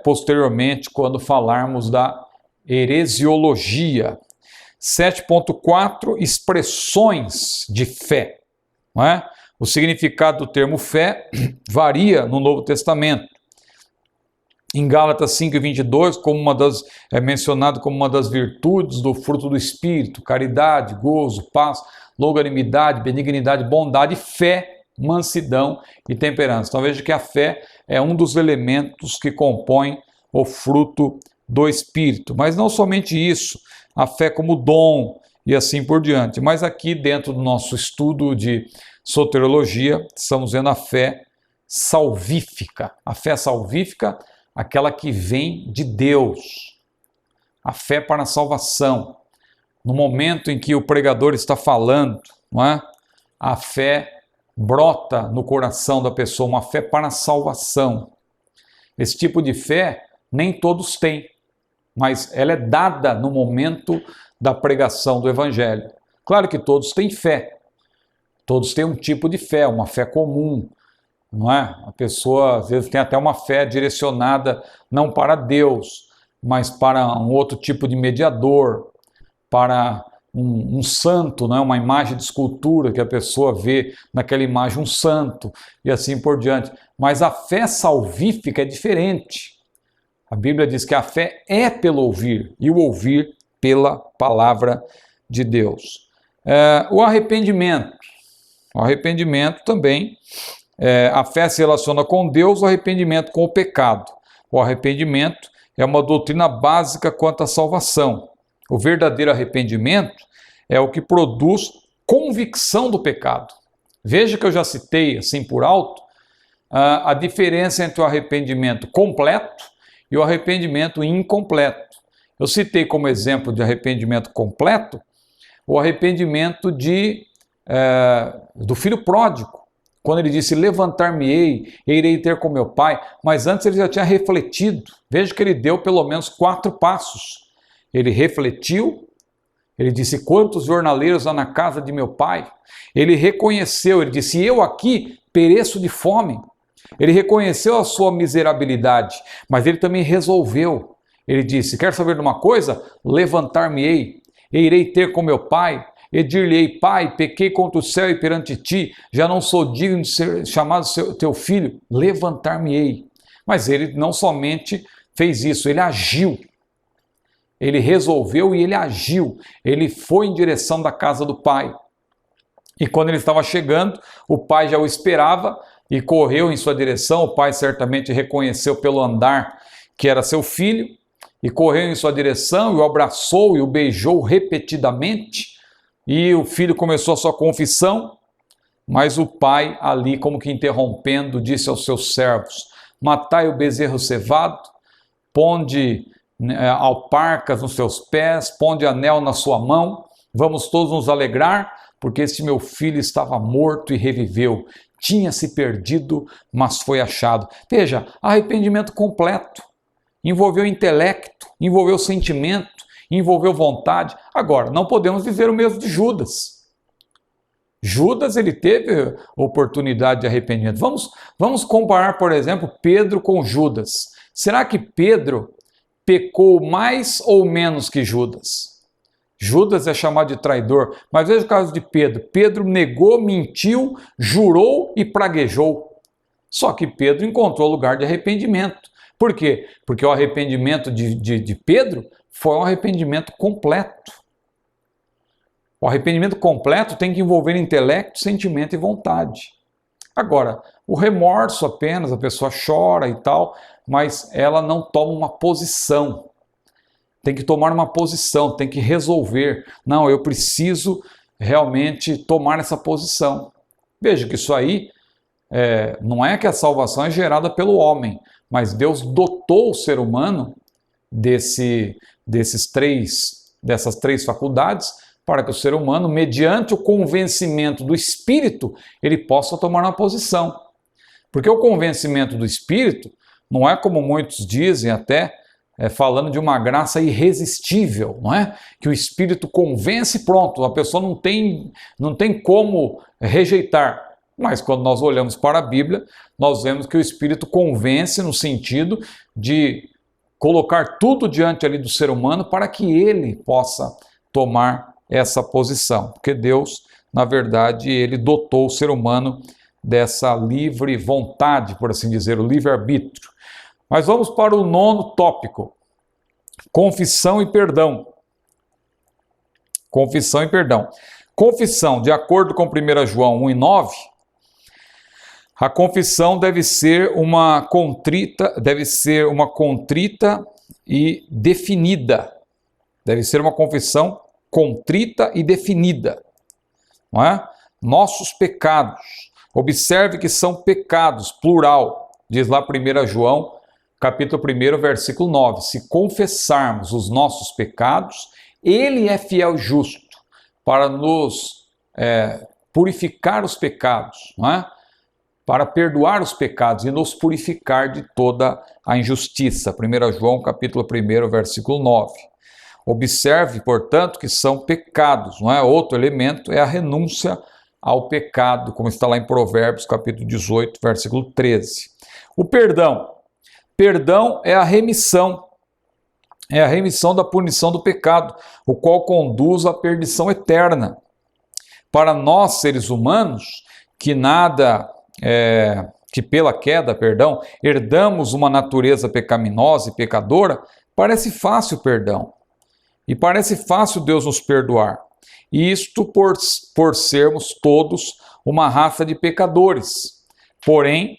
posteriormente quando falarmos da heresiologia. 7.4, expressões de fé. Não é? O significado do termo fé varia no Novo Testamento. Em Gálatas 5:22, é mencionado como uma das virtudes do fruto do Espírito: caridade, gozo, paz, longanimidade, benignidade, bondade, fé, mansidão e temperança. Então veja que a fé é um dos elementos que compõem o fruto do Espírito. Mas não somente isso, a fé como dom e assim por diante. Mas aqui dentro do nosso estudo de soteriologia, estamos vendo a fé salvífica. A fé salvífica, aquela que vem de Deus. A fé para a salvação. No momento em que o pregador está falando, não é? A fé brota no coração da pessoa, uma fé para a salvação. Esse tipo de fé nem todos têm, mas ela é dada no momento da pregação do Evangelho. Claro que todos têm fé, todos têm um tipo de fé, uma fé comum, não é? A pessoa às vezes tem até uma fé direcionada não para Deus, mas para um outro tipo de mediador, para um santo, não é? Uma imagem de escultura que a pessoa vê naquela imagem um santo e assim por diante. Mas a fé salvífica é diferente. A Bíblia diz que a fé é pelo ouvir e o ouvir pela palavra de Deus. O arrependimento. O arrependimento também, a fé se relaciona com Deus, o arrependimento com o pecado. O arrependimento é uma doutrina básica quanto à salvação. O verdadeiro arrependimento é o que produz convicção do pecado. Veja que eu já citei, assim por alto, a diferença entre o arrependimento completo e o arrependimento incompleto. Eu citei como exemplo de arrependimento completo o arrependimento do filho pródigo, quando ele disse: levantar-me-ei, irei ter com meu pai, mas antes ele já tinha refletido. Veja que ele deu pelo menos 4 passos. Ele refletiu, ele disse: quantos jornaleiros há na casa de meu pai? Ele reconheceu, ele disse: eu aqui pereço de fome. Ele reconheceu a sua miserabilidade, mas ele também resolveu. Ele disse: quer saber de uma coisa? Levantar-me-ei, e irei ter com meu pai, e dir-lhe-ei: pai, pequei contra o céu e perante ti, já não sou digno de ser chamado teu filho. Levantar-me-ei. Mas ele não somente fez isso, ele agiu. Ele resolveu e ele agiu. Ele foi em direção da casa do pai. E quando ele estava chegando, o pai já o esperava e correu em sua direção. O pai certamente reconheceu pelo andar que era seu filho e correu em sua direção e o abraçou e o beijou repetidamente. E o filho começou a sua confissão, mas o pai ali, como que interrompendo, disse aos seus servos: matai o bezerro cevado, ponde alparcas nos seus pés, ponde anel na sua mão, vamos todos nos alegrar, porque este meu filho estava morto e reviveu, tinha se perdido, mas foi achado. Veja, arrependimento completo, envolveu intelecto, envolveu sentimento, envolveu vontade. Agora, não podemos viver o mesmo de Judas. Judas, ele teve oportunidade de arrependimento. Vamos comparar, por exemplo, Pedro com Judas. Será que Pedro pecou mais ou menos que Judas? Judas é chamado de traidor, mas veja o caso de Pedro. Pedro negou, mentiu, jurou e praguejou. Só que Pedro encontrou lugar de arrependimento. Por quê? Porque o arrependimento de Pedro foi um arrependimento completo. O arrependimento completo tem que envolver intelecto, sentimento e vontade. Agora, o remorso apenas, a pessoa chora e tal, mas ela não toma uma posição. Tem que tomar uma posição, tem que resolver. Não, eu preciso realmente tomar essa posição. Veja que isso aí não é que a salvação é gerada pelo homem, mas Deus dotou o ser humano dessas três faculdades para que o ser humano, mediante o convencimento do Espírito, ele possa tomar uma posição. Porque o convencimento do Espírito não é como muitos dizem até, falando de uma graça irresistível, não é? Que o Espírito convence, pronto, a pessoa não tem como rejeitar. Mas quando nós olhamos para a Bíblia, nós vemos que o Espírito convence no sentido de colocar tudo diante ali do ser humano para que ele possa tomar essa posição. Porque Deus, na verdade, ele dotou o ser humano dessa livre vontade, por assim dizer, o livre-arbítrio. Mas vamos para o 9º tópico. Confissão e perdão. Confissão e perdão. Confissão, de acordo com 1 João 1:9, a confissão deve ser uma contrita e definida. Deve ser uma confissão contrita e definida. Não é? Nossos pecados. Observe que são pecados, plural. Diz lá 1 João, capítulo 1, versículo 9. Se confessarmos os nossos pecados, ele é fiel e justo para nos purificar os pecados, não é? Para perdoar os pecados e nos purificar de toda a injustiça. 1 João, capítulo 1, versículo 9. Observe, portanto, que são pecados, não é? Outro elemento é a renúncia ao pecado, como está lá em Provérbios, capítulo 18, versículo 13. O perdão. Perdão é a remissão. É a remissão da punição do pecado, o qual conduz à perdição eterna. Para nós, seres humanos, que pela queda, herdamos uma natureza pecaminosa e pecadora, parece fácil o perdão. E parece fácil Deus nos perdoar. E isto por sermos todos uma raça de pecadores. Porém,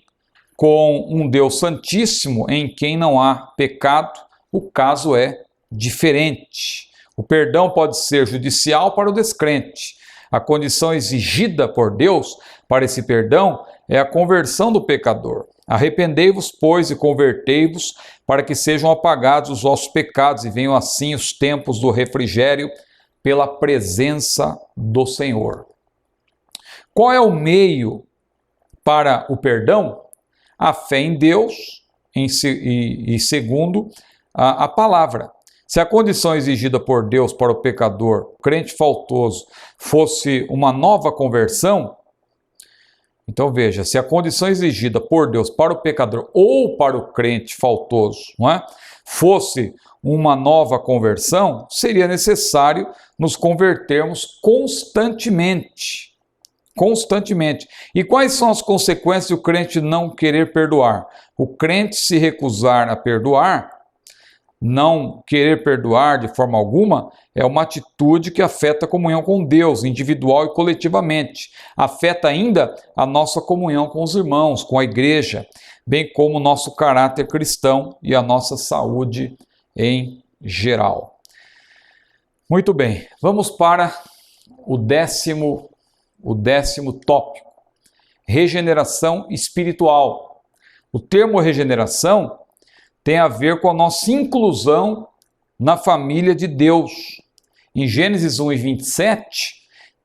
com um Deus santíssimo em quem não há pecado, o caso é diferente. O perdão pode ser judicial para o descrente. A condição exigida por Deus para esse perdão é a conversão do pecador. Arrependei-vos, pois, e convertei-vos, para que sejam apagados os vossos pecados e venham assim os tempos do refrigério pela presença do Senhor. Qual é o meio para o perdão? A fé em Deus e segundo a palavra. Se a condição exigida por Deus para o pecador, crente faltoso, fosse uma nova conversão, então veja, se a condição exigida por Deus para o pecador ou para o crente faltoso, não é, fosse uma nova conversão, seria necessário nos convertermos constantemente. Constantemente. E quais são as consequências do crente não querer perdoar? O crente se recusar a perdoar, não querer perdoar de forma alguma, é uma atitude que afeta a comunhão com Deus, individual e coletivamente. Afeta ainda a nossa comunhão com os irmãos, com a igreja, bem como o nosso caráter cristão e a nossa saúde em geral. Muito bem, vamos para o décimo tópico. Regeneração espiritual. O termo regeneração tem a ver com a nossa inclusão na família de Deus. Em Gênesis 1:27,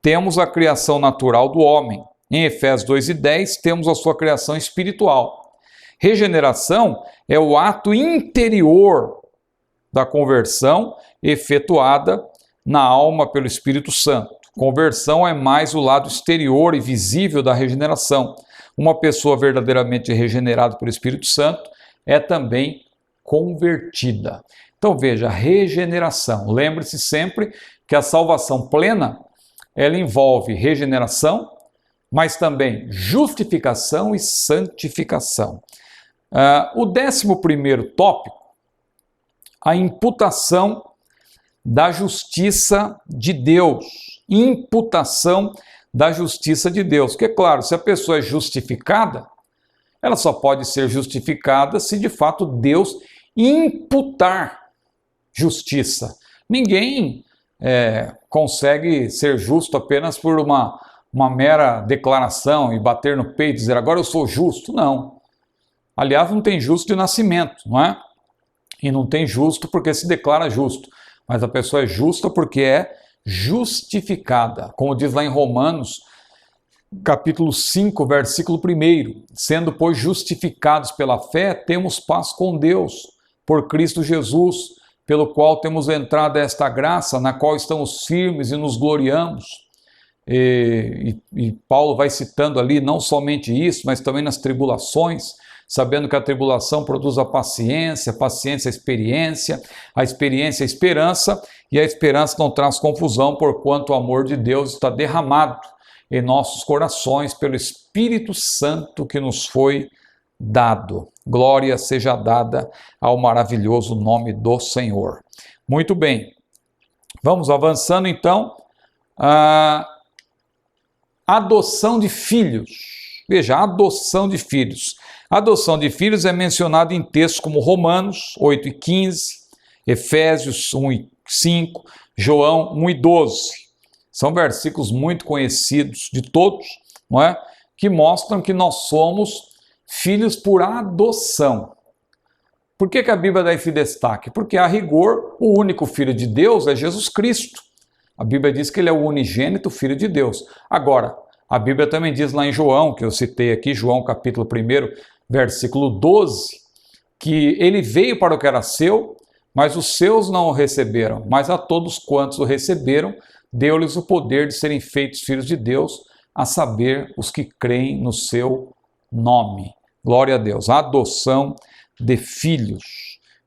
temos a criação natural do homem. Em Efésios 2:10, temos a sua criação espiritual. Regeneração é o ato interior da conversão efetuada na alma pelo Espírito Santo. Conversão é mais o lado exterior e visível da regeneração. Uma pessoa verdadeiramente regenerada pelo Espírito Santo é também convertida. Então veja, regeneração. Lembre-se sempre que a salvação plena, ela envolve regeneração, mas também justificação e santificação. O 11º tópico, a imputação da justiça de Deus. Imputação da justiça de Deus. Porque, claro, se a pessoa é justificada, ela só pode ser justificada se de fato Deus imputar justiça. Ninguém consegue ser justo apenas por uma mera declaração e bater no peito e dizer agora eu sou justo. Não. Aliás, não tem justo de nascimento, não é? E não tem justo porque se declara justo. Mas a pessoa é justa porque é justificada. Como diz lá em Romanos, capítulo 5, versículo 1. Sendo, pois, justificados pela fé, temos paz com Deus, por Cristo Jesus, pelo qual temos entrado a esta graça, na qual estamos firmes e nos gloriamos. e Paulo vai citando ali não somente isso, mas também nas tribulações, sabendo que a tribulação produz a paciência a experiência, a esperança, e a esperança não traz confusão, porquanto o amor de Deus está derramado em nossos corações pelo Espírito Santo que nos foi dado. Glória seja dada ao maravilhoso nome do Senhor. Muito bem, vamos avançando então. A adoção de filhos. Veja, adoção de filhos. A adoção de filhos é mencionada em textos como Romanos 8:15, Efésios 1:5, João 1:12. São versículos muito conhecidos de todos, não é? Que mostram que nós somos filhos por adoção. Por que a Bíblia dá esse destaque? Porque, a rigor, o único Filho de Deus é Jesus Cristo. A Bíblia diz que ele é o unigênito Filho de Deus. Agora, a Bíblia também diz lá em João, que eu citei aqui, João capítulo 1, versículo 12, que ele veio para o que era seu, mas os seus não o receberam. Mas a todos quantos o receberam, deu-lhes o poder de serem feitos filhos de Deus, a saber, os que creem no seu nome. Glória a Deus. A adoção de filhos.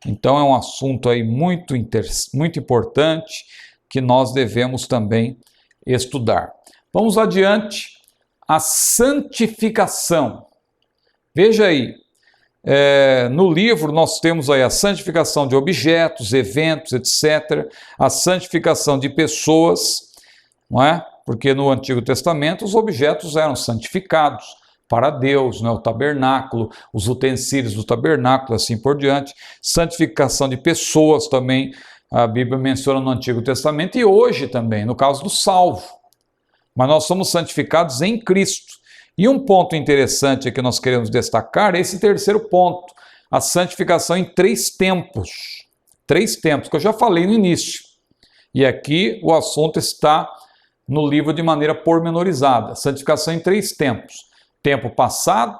Então é um assunto aí muito importante que nós devemos também estudar. Vamos adiante. A santificação. Veja aí, no livro nós temos aí a santificação de objetos, eventos, etc. A santificação de pessoas, não é? Porque no Antigo Testamento os objetos eram santificados para Deus, né? O tabernáculo, os utensílios do tabernáculo, assim por diante. Santificação de pessoas também, a Bíblia menciona no Antigo Testamento e hoje também, no caso do salvo. Mas nós somos santificados em Cristo. E um ponto interessante que nós queremos destacar é esse terceiro ponto, a santificação em 3 tempos. 3 tempos, que eu já falei no início. E aqui o assunto está no livro de maneira pormenorizada. Santificação em 3 tempos. Tempo passado,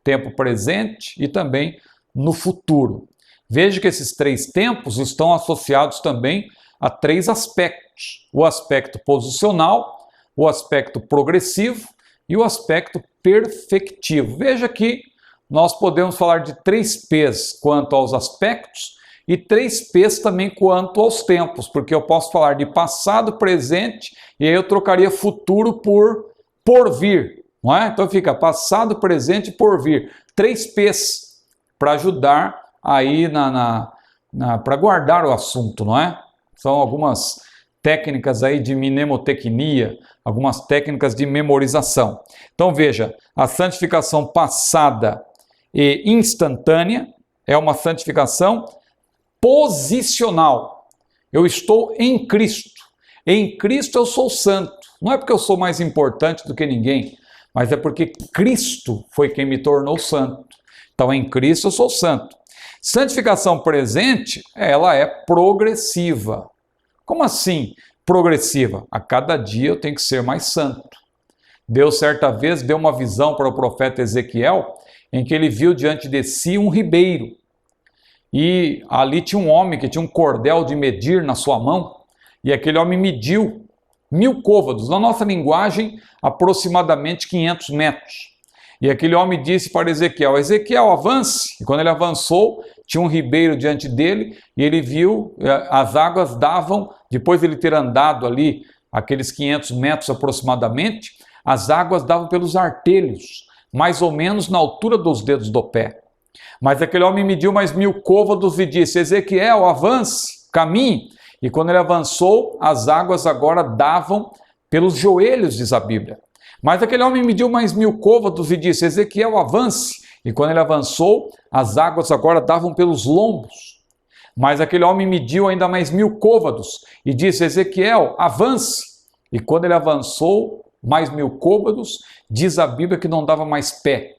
tempo presente e também no futuro. Veja que esses 3 tempos estão associados também a 3 aspectos. O aspecto posicional, o aspecto progressivo e o aspecto perfectivo. Veja que nós podemos falar de 3 P's quanto aos aspectos e 3 P's também quanto aos tempos, porque eu posso falar de passado, presente, e aí eu trocaria futuro por porvir, não é? Então fica passado, presente e porvir. 3 P's para ajudar aí para guardar o assunto, não é? São algumas técnicas aí de mnemotecnia, algumas técnicas de memorização. Então veja, a santificação passada e instantânea é uma santificação posicional. Eu estou em Cristo. Em Cristo eu sou santo. Não é porque eu sou mais importante do que ninguém, mas é porque Cristo foi quem me tornou santo. Então em Cristo eu sou santo. Santificação presente, ela é progressiva. Como assim progressiva? A cada dia eu tenho que ser mais santo. Deus certa vez deu uma visão para o profeta Ezequiel, em que ele viu diante de si um ribeiro. E ali tinha um homem que tinha um cordel de medir na sua mão, e aquele homem mediu 1000 côvados, na nossa linguagem, aproximadamente 500 metros. E aquele homem disse para Ezequiel, Ezequiel, avance. E quando ele avançou, tinha um ribeiro diante dele, e ele viu, as águas davam, depois de ele ter andado ali, aqueles 500 metros aproximadamente, as águas davam pelos artelhos, mais ou menos na altura dos dedos do pé. Mas aquele homem mediu mais 1000 côvados e disse, Ezequiel, avance, caminhe. E quando ele avançou, as águas agora davam pelos joelhos, diz a Bíblia. Mas aquele homem mediu mais 1000 côvados e disse, Ezequiel, avance. E quando ele avançou, as águas agora davam pelos lombos. Mas aquele homem mediu ainda mais 1000 côvados e disse, Ezequiel, avance. E quando ele avançou, mais 1000 côvados, diz a Bíblia que não dava mais pé.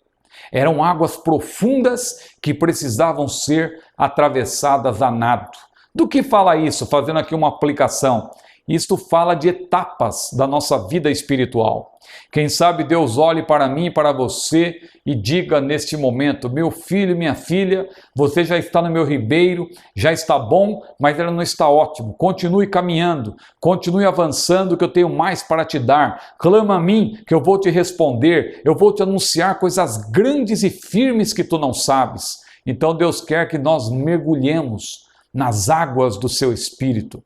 Eram águas profundas que precisavam ser atravessadas a nado. Do que fala isso? Fazendo aqui uma aplicação. Isto fala de etapas da nossa vida espiritual. Quem sabe Deus olhe para mim e para você e diga neste momento: meu filho, minha filha, você já está no meu ribeiro, já está bom, mas ainda não está ótimo. Continue caminhando, continue avançando, que eu tenho mais para te dar. Clama a mim, que eu vou te responder, eu vou te anunciar coisas grandes e firmes que tu não sabes. Então Deus quer que nós mergulhemos nas águas do seu Espírito.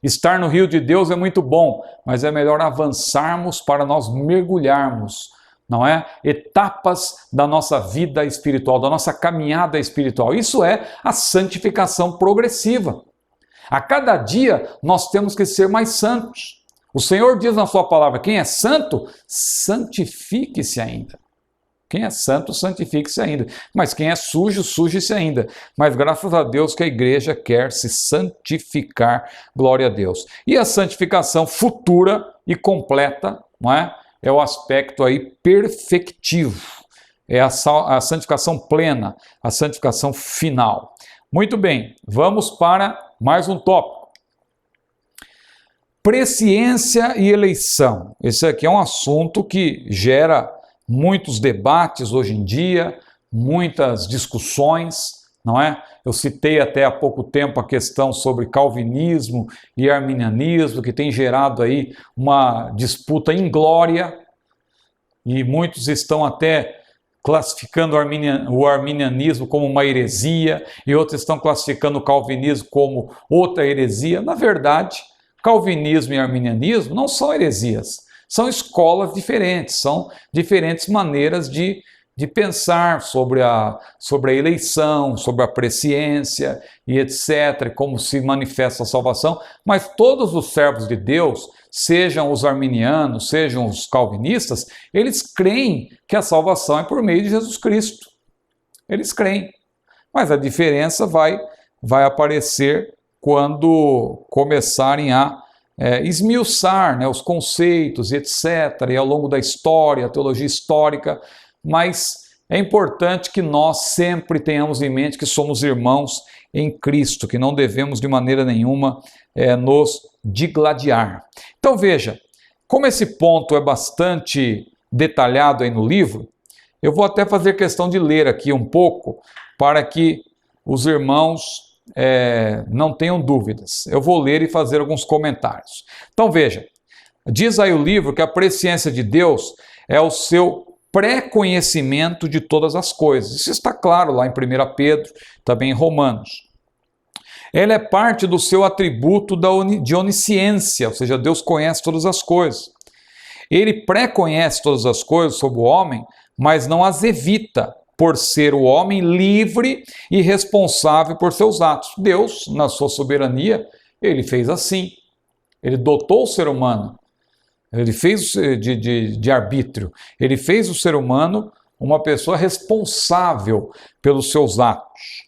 Estar no rio de Deus é muito bom, mas é melhor avançarmos para nós mergulharmos, não é? Etapas da nossa vida espiritual, da nossa caminhada espiritual. Isso é a santificação progressiva. A cada dia nós temos que ser mais santos. O Senhor diz na sua palavra: quem é santo, santifique-se ainda. Quem é santo, santifique-se ainda. Mas quem é sujo, suje-se ainda. Mas graças a Deus que a igreja quer se santificar, glória a Deus. E a santificação futura e completa, não é? É o aspecto aí perfectivo. É a santificação plena, a santificação final. Muito bem, vamos para mais um tópico. Presciência e eleição. Esse aqui é um assunto que gera muitos debates hoje em dia, muitas discussões, não é? Eu citei até há pouco tempo a questão sobre calvinismo e arminianismo, que tem gerado aí uma disputa inglória, e muitos estão até classificando o arminianismo como uma heresia, e outros estão classificando o calvinismo como outra heresia. Na verdade, calvinismo e arminianismo não são heresias. São escolas diferentes, são diferentes maneiras de pensar sobre a eleição, sobre a presciência e etc., como se manifesta a salvação, mas todos os servos de Deus, sejam os arminianos, sejam os calvinistas, eles creem que a salvação é por meio de Jesus Cristo. Eles creem, mas a diferença vai aparecer quando começarem a esmiuçar, né, os conceitos, etc., e ao longo da história, a teologia histórica, mas é importante que nós sempre tenhamos em mente que somos irmãos em Cristo, que não devemos de maneira nenhuma nos digladiar. Então veja, como esse ponto é bastante detalhado aí no livro, eu vou até fazer questão de ler aqui um pouco, para que os irmãos não tenham dúvidas. Eu vou ler e fazer alguns comentários. Então veja, diz aí o livro que a presciência de Deus é o seu pré-conhecimento de todas as coisas. Isso está claro lá em 1 Pedro, também em Romanos. Ela é parte do seu atributo de onisciência, ou seja, Deus conhece todas as coisas. Ele pré-conhece todas as coisas sobre o homem, mas não as evita, por ser o homem livre e responsável por seus atos. Deus, na sua soberania, ele fez assim. Ele dotou o ser humano, ele fez de arbítrio, ele fez o ser humano uma pessoa responsável pelos seus atos.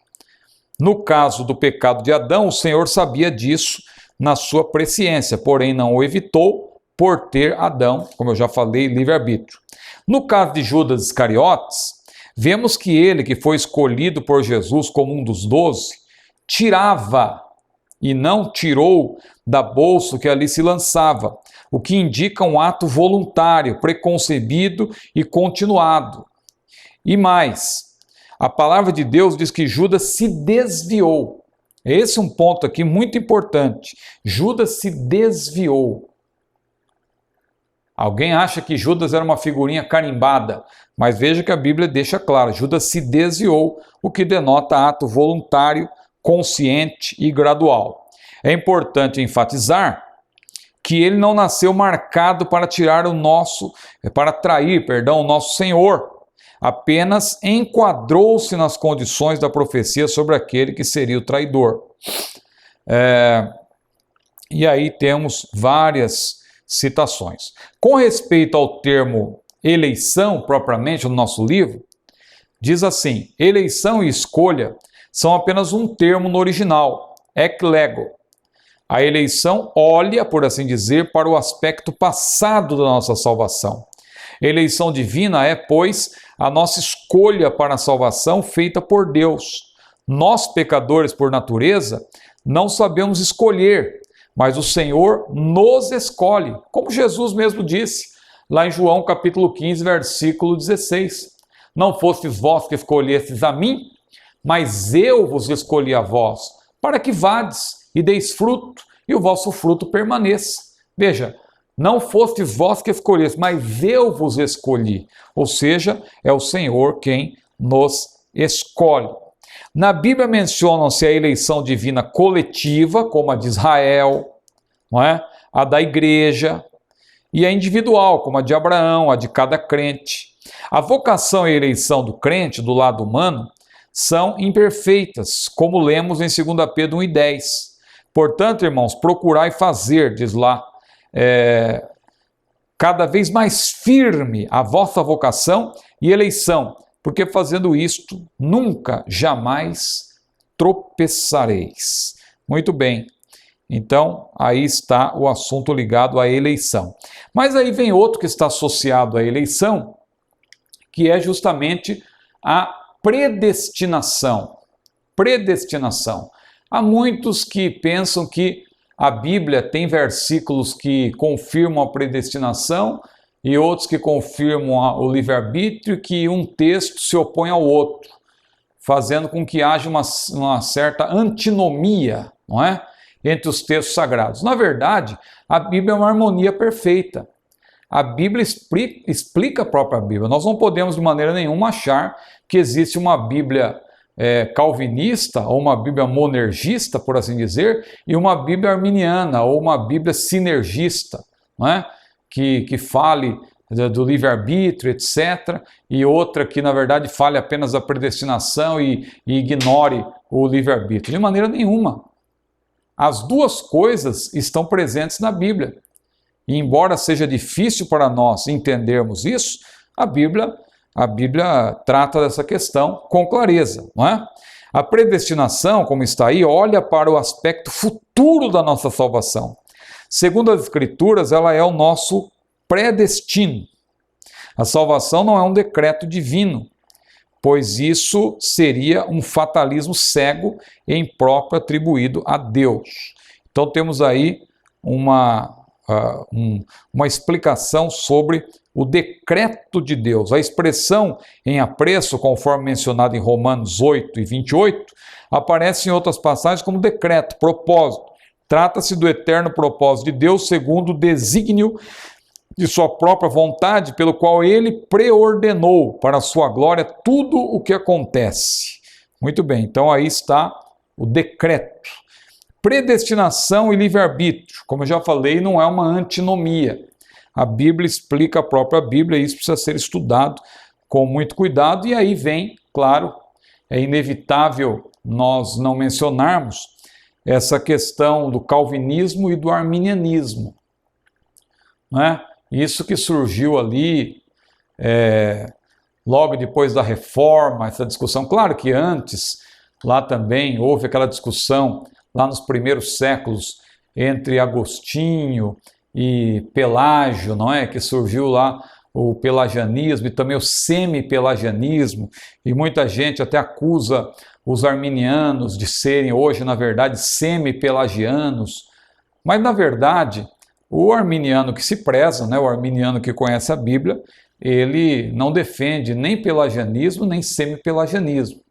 No caso do pecado de Adão, o Senhor sabia disso na sua presciência, porém não o evitou por ter Adão, como eu já falei, livre-arbítrio. No caso de Judas Iscariotes, vemos que ele, que foi escolhido por Jesus como um dos 12, tirava e não tirou da bolsa que ali se lançava, o que indica um ato voluntário, preconcebido e continuado. E mais, a palavra de Deus diz que Judas se desviou. Esse é um ponto aqui muito importante. Judas se desviou. Alguém acha que Judas era uma figurinha carimbada, mas veja que a Bíblia deixa claro, Judas se desviou, o que denota ato voluntário, consciente e gradual. É importante enfatizar que ele não nasceu marcado para trair o nosso Senhor, apenas enquadrou-se nas condições da profecia sobre aquele que seria o traidor. E aí temos várias citações. Com respeito ao termo eleição, propriamente, no nosso livro, diz assim: eleição e escolha são apenas um termo no original, ex lego. A eleição olha, por assim dizer, para o aspecto passado da nossa salvação. Eleição divina é, pois, a nossa escolha para a salvação feita por Deus. Nós, pecadores por natureza, não sabemos escolher, mas o Senhor nos escolhe, como Jesus mesmo disse, lá em João capítulo 15, versículo 16. Não fostes vós que escolhestes a mim, mas eu vos escolhi a vós, para que vades e deis fruto, e o vosso fruto permaneça. Veja, não fostes vós que escolhestes, mas eu vos escolhi. Ou seja, é o Senhor quem nos escolhe. Na Bíblia mencionam-se a eleição divina coletiva, como a de Israel, não é? A da igreja, e a individual, como a de Abraão, a de cada crente. A vocação e a eleição do crente, do lado humano, são imperfeitas, como lemos em 2 Pedro 1,10. Portanto, irmãos, procurai fazer, diz lá, cada vez mais firme a vossa vocação e eleição, porque fazendo isto, nunca, jamais tropeçareis. Muito bem, então aí está o assunto ligado à eleição. Mas aí vem outro que está associado à eleição, que é justamente a predestinação. Predestinação. Há muitos que pensam que a Bíblia tem versículos que confirmam a predestinação e outros que confirmam o livre-arbítrio, que um texto se opõe ao outro, fazendo com que haja uma certa antinomia, não é? Entre os textos sagrados. Na verdade, a Bíblia é uma harmonia perfeita. A Bíblia explica a própria Bíblia. Nós não podemos de maneira nenhuma achar que existe uma Bíblia calvinista, ou uma Bíblia monergista, por assim dizer, e uma Bíblia arminiana, ou uma Bíblia sinergista, não é? Que fale do livre-arbítrio, etc., e outra que, na verdade, fale apenas da predestinação e ignore o livre-arbítrio. De maneira nenhuma. As duas coisas estão presentes na Bíblia. E embora seja difícil para nós entendermos isso, a Bíblia trata dessa questão com clareza, não é? A predestinação, como está aí, olha para o aspecto futuro da nossa salvação. Segundo as Escrituras, ela é o nosso predestino. A salvação não é um decreto divino, pois isso seria um fatalismo cego e impróprio atribuído a Deus. Então temos aí uma explicação sobre o decreto de Deus. A expressão em apreço, conforme mencionado em Romanos 8 e 28, aparece em outras passagens como decreto, propósito. Trata-se do eterno propósito de Deus segundo o desígnio de sua própria vontade, pelo qual ele preordenou para a sua glória tudo o que acontece. Muito bem, então aí está o decreto. Predestinação e livre-arbítrio, como eu já falei, não é uma antinomia. A Bíblia explica a própria Bíblia e isso precisa ser estudado com muito cuidado. E aí vem, claro, é inevitável nós não mencionarmos essa questão do calvinismo e do arminianismo, não é? Isso que surgiu ali logo depois da Reforma, essa discussão. Claro que antes, lá também houve aquela discussão, lá nos primeiros séculos, entre Agostinho e Pelágio, não é? Que surgiu lá o pelagianismo e também o semi-pelagianismo, e muita gente até acusa os arminianos de serem hoje, na verdade, semi-pelagianos, mas na verdade, o arminiano que se preza, né, o arminiano que conhece a Bíblia, ele não defende nem pelagianismo, nem semi-pelagianismo,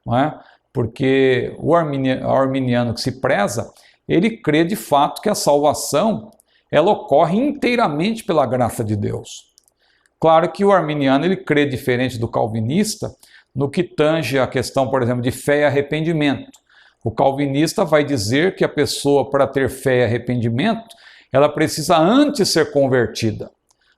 não é? Porque o arminiano que se preza, ele crê de fato que a salvação, ela ocorre inteiramente pela graça de Deus. Claro que o arminiano, ele crê diferente do calvinista, no que tange a questão, por exemplo, de fé e arrependimento. O calvinista vai dizer que a pessoa, para ter fé e arrependimento, ela precisa antes ser convertida.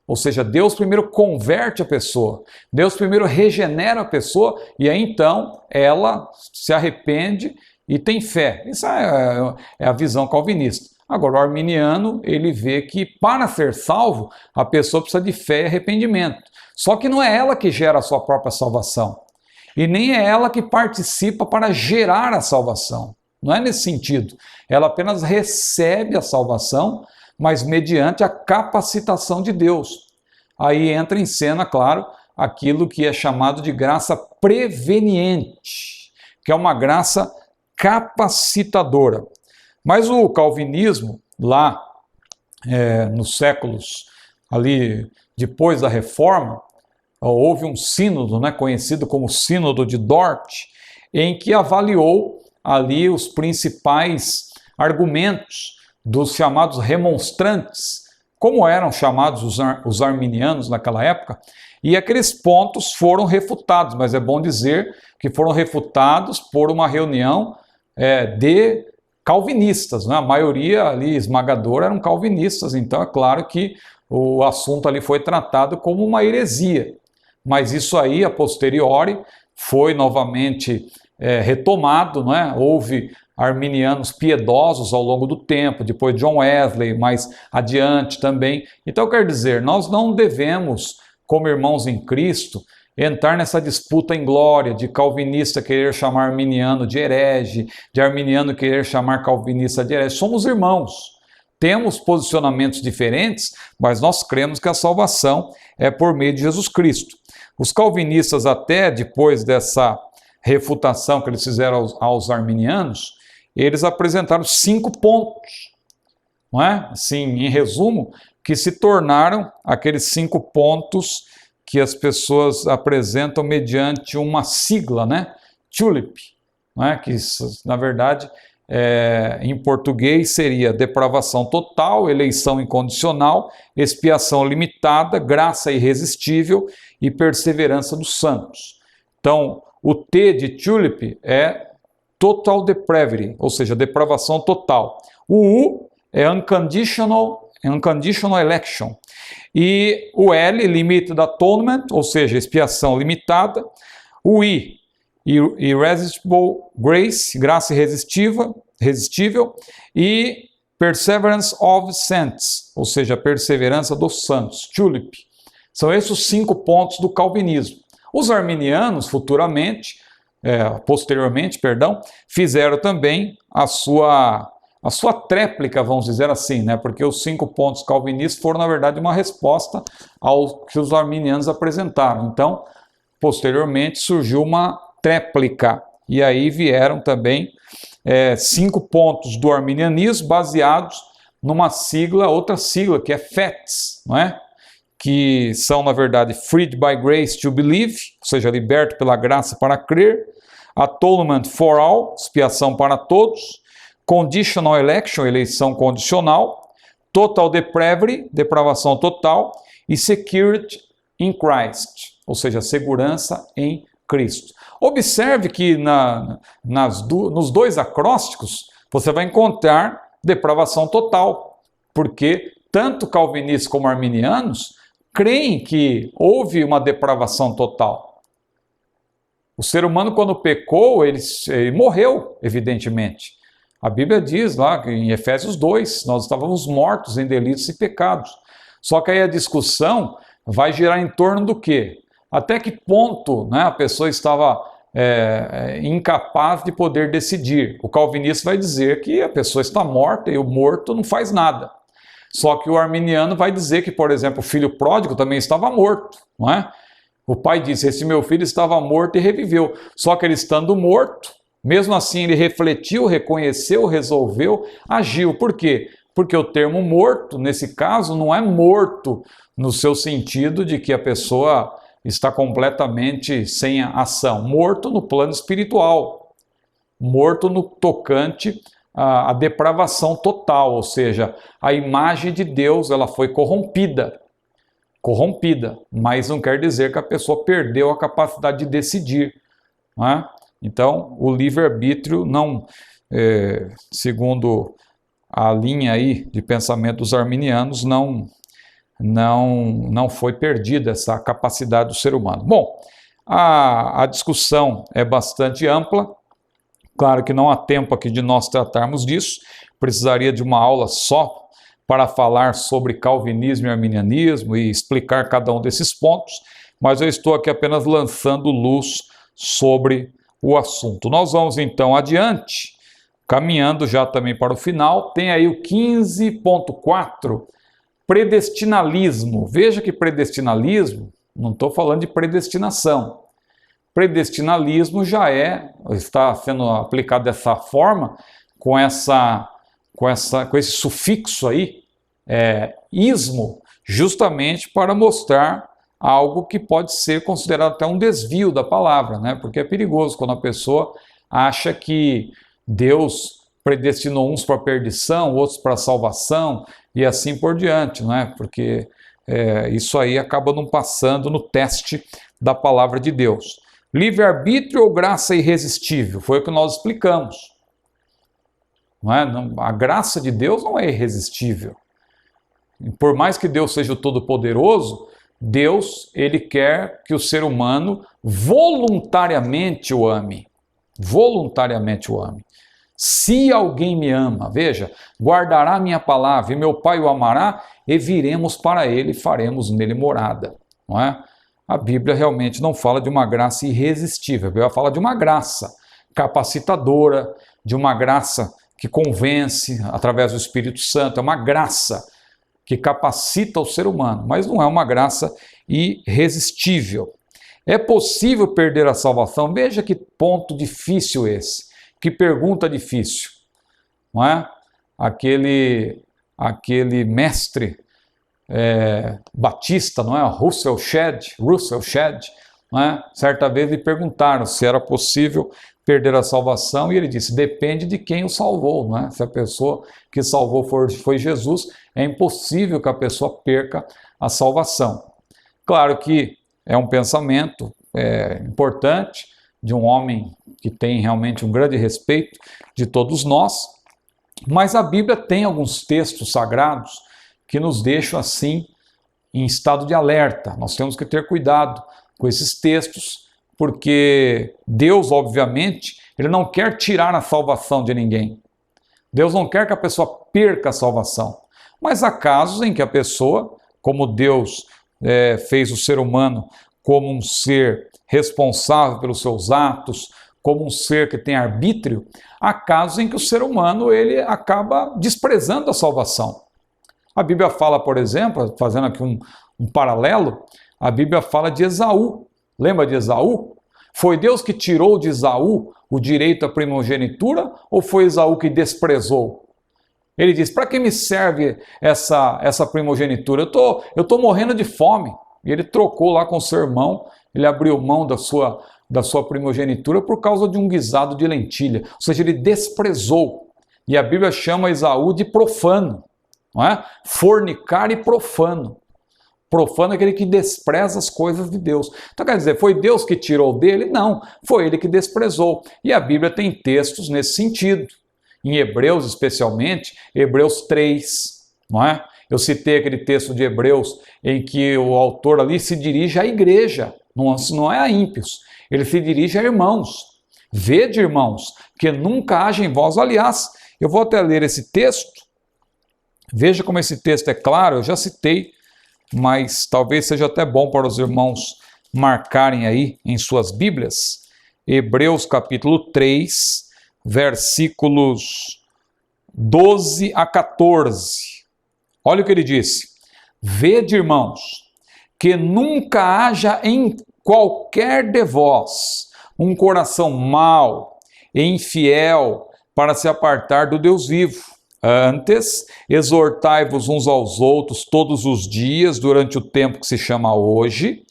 Ou seja, Deus primeiro converte a pessoa, Deus primeiro regenera a pessoa e aí então ela se arrepende e tem fé. Isso é a visão calvinista. Agora, o arminiano, ele vê que para ser salvo, a pessoa precisa de fé e arrependimento. Só que não é ela que gera a sua própria salvação. E nem é ela que participa para gerar a salvação. Não é nesse sentido. Ela apenas recebe a salvação, mas mediante a capacitação de Deus. Aí entra em cena, claro, aquilo que é chamado de graça preveniente, que é uma graça capacitadora. Mas o calvinismo, lá nos séculos ali depois da Reforma, houve um sínodo, né, conhecido como Sínodo de Dort, em que avaliou ali os principais argumentos dos chamados remonstrantes, como eram chamados os arminianos naquela época, e aqueles pontos foram refutados, mas é bom dizer que foram refutados por uma reunião de calvinistas, né? A maioria ali esmagadora eram calvinistas, então é claro que o assunto ali foi tratado como uma heresia, mas isso aí, a posteriori, foi novamente retomado, né? Houve arminianos piedosos ao longo do tempo, depois John Wesley, mais adiante também. Então, quer dizer, nós não devemos, como irmãos em Cristo, entrar nessa disputa inglória de calvinista querer chamar arminiano de herege, de arminiano querer chamar calvinista de herege. Somos irmãos, temos posicionamentos diferentes, mas nós cremos que a salvação é por meio de Jesus Cristo. Os calvinistas, até depois dessa refutação que eles fizeram aos arminianos, eles apresentaram 5 pontos, não é? Assim, em resumo, que se tornaram aqueles 5 pontos que as pessoas apresentam mediante uma sigla, né? TULIP, não é? Que na verdade em português seria depravação total, eleição incondicional, expiação limitada, graça irresistível e perseverança dos santos. Então, o T de TULIP é total depravity, ou seja, depravação total. O U é unconditional election. E o L, limited atonement, ou seja, expiação limitada. O I, irresistible grace, graça irresistível. E perseverance of saints, ou seja, perseverança dos santos, TULIP. São esses os 5 pontos do calvinismo. Os arminianos, posteriormente, fizeram também a sua tréplica, vamos dizer assim, né? Porque os 5 pontos calvinistas foram, na verdade, uma resposta ao que os arminianos apresentaram. Então, posteriormente, surgiu uma tréplica. E aí vieram também 5 pontos do arminianismo baseados numa sigla, outra sigla, que é FETS, não é? Que são, na verdade, Freed by Grace to Believe, ou seja, liberto pela graça para crer, Atonement for All, expiação para todos, Conditional Election, eleição condicional, Total Depravity, depravação total, e Security in Christ, ou seja, segurança em Cristo. Observe que nos 2 acrósticos você vai encontrar depravação total, porque tanto calvinistas como arminianos creem que houve uma depravação total. O ser humano, quando pecou, ele morreu, evidentemente. A Bíblia diz lá, em Efésios 2, nós estávamos mortos em delitos e pecados. Só que aí a discussão vai girar em torno do quê? Até que ponto, né, a pessoa estava incapaz de poder decidir. O calvinista vai dizer que a pessoa está morta e o morto não faz nada. Só que o arminiano vai dizer que, por exemplo, o filho pródigo também estava morto, não é? O pai disse, esse meu filho estava morto e reviveu. Só que ele estando morto, mesmo assim ele refletiu, reconheceu, resolveu, agiu. Por quê? Porque o termo morto, nesse caso, não é morto no seu sentido de que a pessoa está completamente sem ação. Morto no plano espiritual. Morto no tocante a depravação total, ou seja, a imagem de Deus ela foi corrompida, mas não quer dizer que a pessoa perdeu a capacidade de decidir, não é? Então, o livre-arbítrio não, segundo a linha aí de pensamento dos arminianos, não foi perdida essa capacidade do ser humano. Bom, a discussão é bastante ampla. Claro que não há tempo aqui de nós tratarmos disso, precisaria de uma aula só para falar sobre calvinismo e arminianismo e explicar cada um desses pontos, mas eu estou aqui apenas lançando luz sobre o assunto. Nós vamos então adiante, caminhando já também para o final. Tem aí o 15.4, predestinalismo. Veja que predestinalismo, não estou falando de predestinação. Predestinalismo já está sendo aplicado dessa forma, com essa com esse sufixo aí, ismo, justamente para mostrar algo que pode ser considerado até um desvio da palavra, né? Porque é perigoso quando a pessoa acha que Deus predestinou uns para a perdição, outros para a salvação e assim por diante, né? Porque isso aí acaba não passando no teste da palavra de Deus. Livre-arbítrio ou graça irresistível? Foi o que nós explicamos. Não é? A graça de Deus não é irresistível. Por mais que Deus seja o Todo-Poderoso, Deus, ele quer que o ser humano voluntariamente o ame. Voluntariamente o ame. Se alguém me ama, veja, guardará minha palavra e meu Pai o amará, e viremos para ele e faremos nele morada. Não é? A Bíblia realmente não fala de uma graça irresistível, a Bíblia fala de uma graça capacitadora, de uma graça que convence através do Espírito Santo, é uma graça que capacita o ser humano, mas não é uma graça irresistível. É possível perder a salvação? Veja que ponto difícil esse, que pergunta difícil, não é? Aquele mestre batista, não é? Russell Shedd, não é? Certa vez lhe perguntaram se era possível perder a salvação e ele disse, depende de quem o salvou, não é? Se a pessoa que salvou foi Jesus, é impossível que a pessoa perca a salvação. Claro que é um pensamento importante de um homem que tem realmente um grande respeito de todos nós, mas a Bíblia tem alguns textos sagrados que nos deixam assim em estado de alerta. Nós temos que ter cuidado com esses textos, porque Deus, obviamente, ele não quer tirar a salvação de ninguém. Deus não quer que a pessoa perca a salvação. Mas há casos em que a pessoa, como Deus fez o ser humano como um ser responsável pelos seus atos, como um ser que tem arbítrio, há casos em que o ser humano ele acaba desprezando a salvação. A Bíblia fala, por exemplo, fazendo aqui um paralelo, a Bíblia fala de Esaú. Lembra de Esaú? Foi Deus que tirou de Esaú o direito à primogenitura ou foi Esaú que desprezou? Ele diz, para que me serve essa primogenitura? Eu tô morrendo de fome. E ele trocou lá com seu irmão, ele abriu mão da sua primogenitura por causa de um guisado de lentilha. Ou seja, ele desprezou. E a Bíblia chama Esaú de profano. Não é? Fornicar e profano. Profano é aquele que despreza as coisas de Deus. Então quer dizer, foi Deus que tirou dele? Não, foi ele que desprezou. E a Bíblia tem textos nesse sentido. Em Hebreus, especialmente, Hebreus 3, não é? Eu citei aquele texto de Hebreus em que o autor ali se dirige à igreja, não é a ímpios. Ele se dirige a irmãos. Vede, irmãos, que nunca haja em vós. Aliás, eu vou até ler esse texto. Veja como esse texto é claro, eu já citei, mas talvez seja até bom para os irmãos marcarem aí em suas Bíblias. Hebreus capítulo 3, versículos 12 a 14. Olha o que ele disse. Vede, irmãos, que nunca haja em qualquer de vós um coração mau e infiel para se apartar do Deus vivo. Antes, exortai-vos uns aos outros todos os dias, durante o tempo que se chama hoje,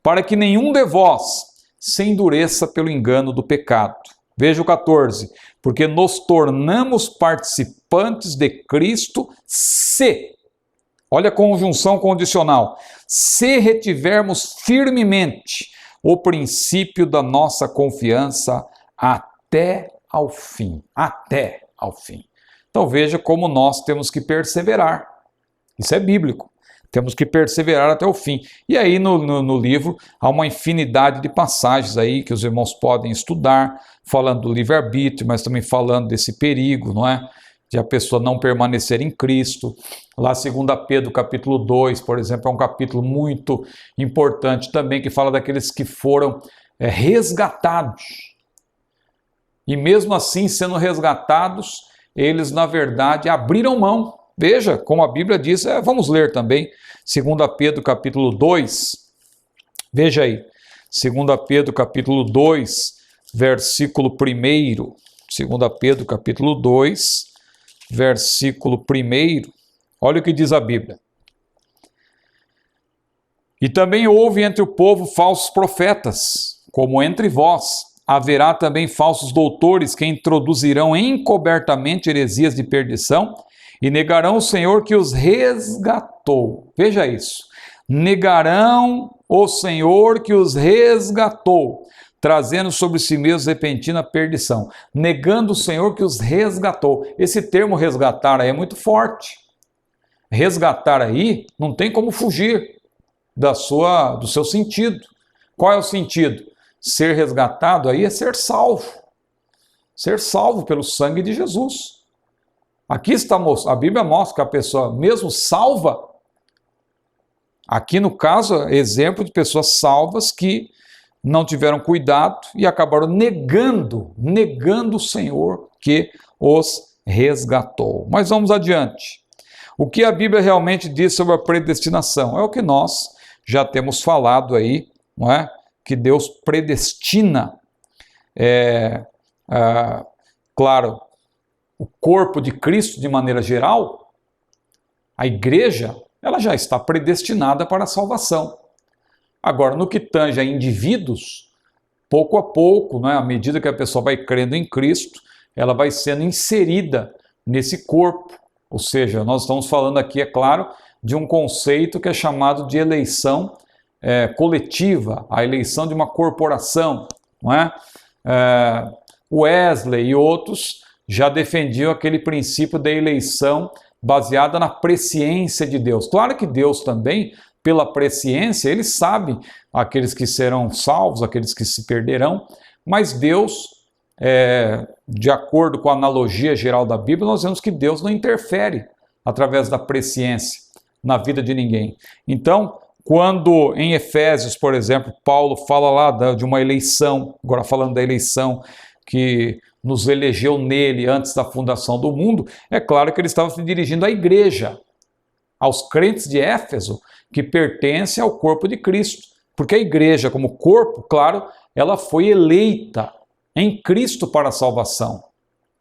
para que nenhum de vós se endureça pelo engano do pecado. Veja o 14. Porque nos tornamos participantes de Cristo se, olha a conjunção condicional, se retivermos firmemente o princípio da nossa confiança até ao fim. Até ao fim. Então veja como nós temos que perseverar. Isso é bíblico. Temos que perseverar até o fim. E aí no livro há uma infinidade de passagens aí que os irmãos podem estudar, falando do livre-arbítrio, mas também falando desse perigo, não é? De a pessoa não permanecer em Cristo. Lá 2 Pedro capítulo 2, por exemplo, é um capítulo muito importante também, que fala daqueles que foram resgatados. E mesmo assim, sendo resgatados, eles, na verdade, abriram mão. Veja, como a Bíblia diz, vamos ler também, 2 Pedro capítulo 2, veja aí, 2 Pedro capítulo 2, versículo 1, 2 Pedro capítulo 2, versículo 1, olha o que diz a Bíblia. E também houve entre o povo falsos profetas, como entre vós. Haverá também falsos doutores que introduzirão encobertamente heresias de perdição e negarão o Senhor que os resgatou. Veja isso. Negarão o Senhor que os resgatou, trazendo sobre si mesmos repentina perdição. Negando o Senhor que os resgatou. Esse termo resgatar aí é muito forte. Resgatar aí não tem como fugir do seu sentido. Qual é o sentido? Ser resgatado aí é ser salvo. Ser salvo pelo sangue de Jesus. Aqui está, a Bíblia mostra que a pessoa, mesmo salva, aqui no caso, exemplo de pessoas salvas que não tiveram cuidado e acabaram negando o Senhor que os resgatou. Mas vamos adiante. O que a Bíblia realmente diz sobre a predestinação? É o que nós já temos falado aí, não é? Que Deus predestina, claro, o corpo de Cristo de maneira geral, a igreja, ela já está predestinada para a salvação. Agora, no que tange a indivíduos, pouco a pouco, não é? À medida que a pessoa vai crendo em Cristo, ela vai sendo inserida nesse corpo. Ou seja, nós estamos falando aqui, é claro, de um conceito que é chamado de eleição coletiva, a eleição de uma corporação, não é? Wesley e outros já defendiam aquele princípio da eleição baseada na presciência de Deus. Claro que Deus também, pela presciência, ele sabe aqueles que serão salvos, aqueles que se perderão, mas Deus, de acordo com a analogia geral da Bíblia, nós vemos que Deus não interfere através da presciência na vida de ninguém. Então, quando em Efésios, por exemplo, Paulo fala lá de uma eleição, agora falando da eleição que nos elegeu nele antes da fundação do mundo, é claro que ele estava se dirigindo à igreja, aos crentes de Éfeso, que pertencem ao corpo de Cristo. Porque a igreja, como corpo, claro, ela foi eleita em Cristo para a salvação.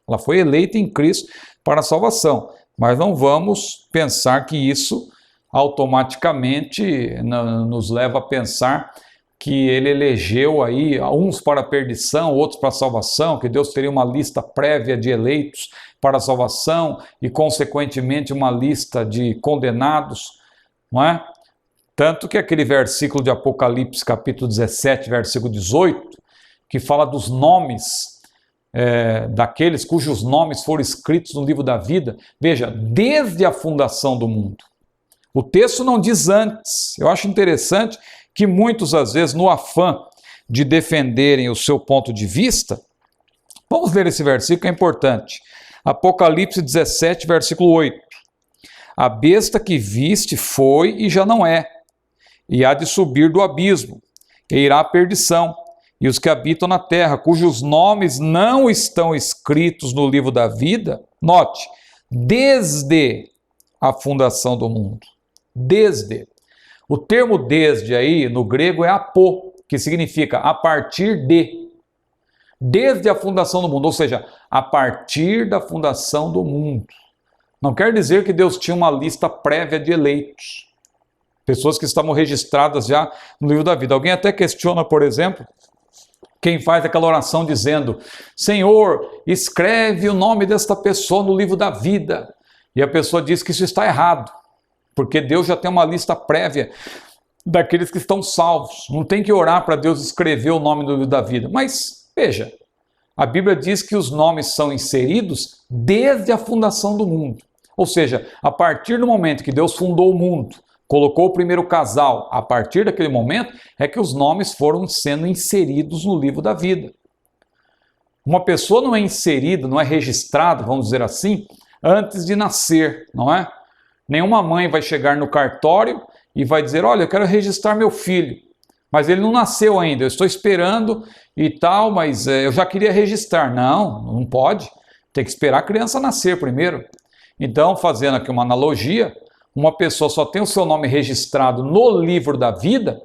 Ela foi eleita em Cristo para a salvação. Mas não vamos pensar que isso automaticamente nos leva a pensar que ele elegeu aí uns para a perdição, outros para a salvação, que Deus teria uma lista prévia de eleitos para a salvação e, consequentemente, uma lista de condenados, não é? Tanto que aquele versículo de Apocalipse, capítulo 17, versículo 18, que fala dos nomes daqueles cujos nomes foram escritos no livro da vida, veja, desde a fundação do mundo. O texto não diz antes. Eu acho interessante que muitos, às vezes, no afã de defenderem o seu ponto de vista, vamos ler esse versículo que é importante. Apocalipse 17, versículo 8. A besta que viste foi e já não é, e há de subir do abismo, e irá à perdição, e os que habitam na terra, cujos nomes não estão escritos no livro da vida, note, desde a fundação do mundo. Desde. O termo desde aí, no grego, é apô, que significa a partir de. Desde a fundação do mundo, ou seja, a partir da fundação do mundo. Não quer dizer que Deus tinha uma lista prévia de eleitos. Pessoas que estavam registradas já no livro da vida. Alguém até questiona, por exemplo, quem faz aquela oração dizendo: Senhor, escreve o nome desta pessoa no livro da vida. E a pessoa diz que isso está errado. Porque Deus já tem uma lista prévia daqueles que estão salvos. Não tem que orar para Deus escrever o nome do livro da vida. Mas, veja, a Bíblia diz que os nomes são inseridos desde a fundação do mundo. Ou seja, a partir do momento que Deus fundou o mundo, colocou o primeiro casal, a partir daquele momento é que os nomes foram sendo inseridos no livro da vida. Uma pessoa não é inserida, não é registrada, vamos dizer assim, antes de nascer, não é? Nenhuma mãe vai chegar no cartório e vai dizer: olha, eu quero registrar meu filho, mas ele não nasceu ainda, eu estou esperando e tal, mas eu já queria registrar. Não, não pode, tem que esperar a criança nascer primeiro. Então, fazendo aqui uma analogia, uma pessoa só tem o seu nome registrado no livro da vida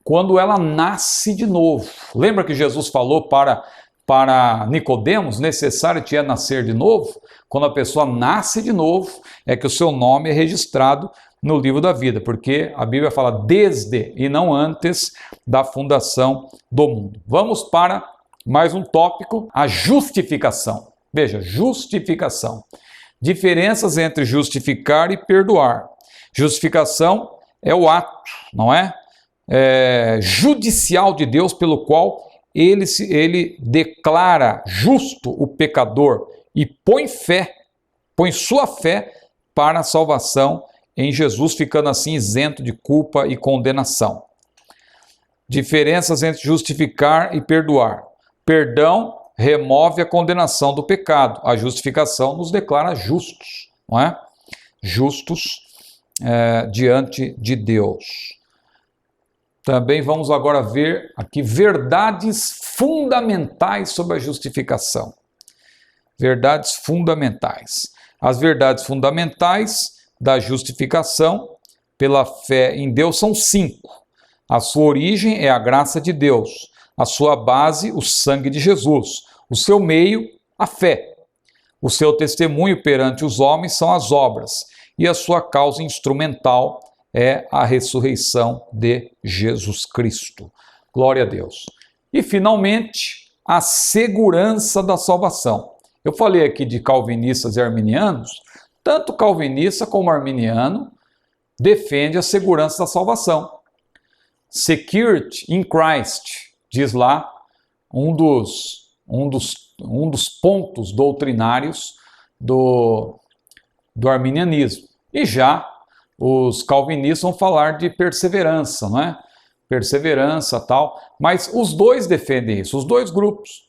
quando ela nasce de novo. Lembra que Jesus falou para para Nicodemos, necessário te é nascer de novo. Quando a pessoa nasce de novo, é que o seu nome é registrado no livro da vida, porque a Bíblia fala desde e não antes da fundação do mundo. Vamos para mais um tópico, a justificação. Veja, justificação. Diferenças entre justificar e perdoar. Justificação é o ato, não é? Judicial de Deus pelo qual ele declara justo o pecador e põe sua fé para a salvação em Jesus, ficando assim isento de culpa e condenação. Diferenças entre justificar e perdoar. Perdão remove a condenação do pecado. A justificação nos declara justos, não é? Justos diante de Deus. Também vamos agora ver aqui verdades fundamentais sobre a justificação. Verdades fundamentais. As verdades fundamentais da justificação pela fé em Deus são 5. A sua origem é a graça de Deus, a sua base, o sangue de Jesus, o seu meio, a fé, o seu testemunho perante os homens são as obras, e a sua causa instrumental é a ressurreição de Jesus Cristo. Glória a Deus. E, finalmente, a segurança da salvação. Eu falei aqui de calvinistas e arminianos. Tanto calvinista como arminiano defende a segurança da salvação. Security in Christ, diz lá um dos pontos doutrinários do arminianismo. E já os calvinistas vão falar de perseverança, não é? Perseverança, tal. Mas os dois defendem isso, os dois grupos.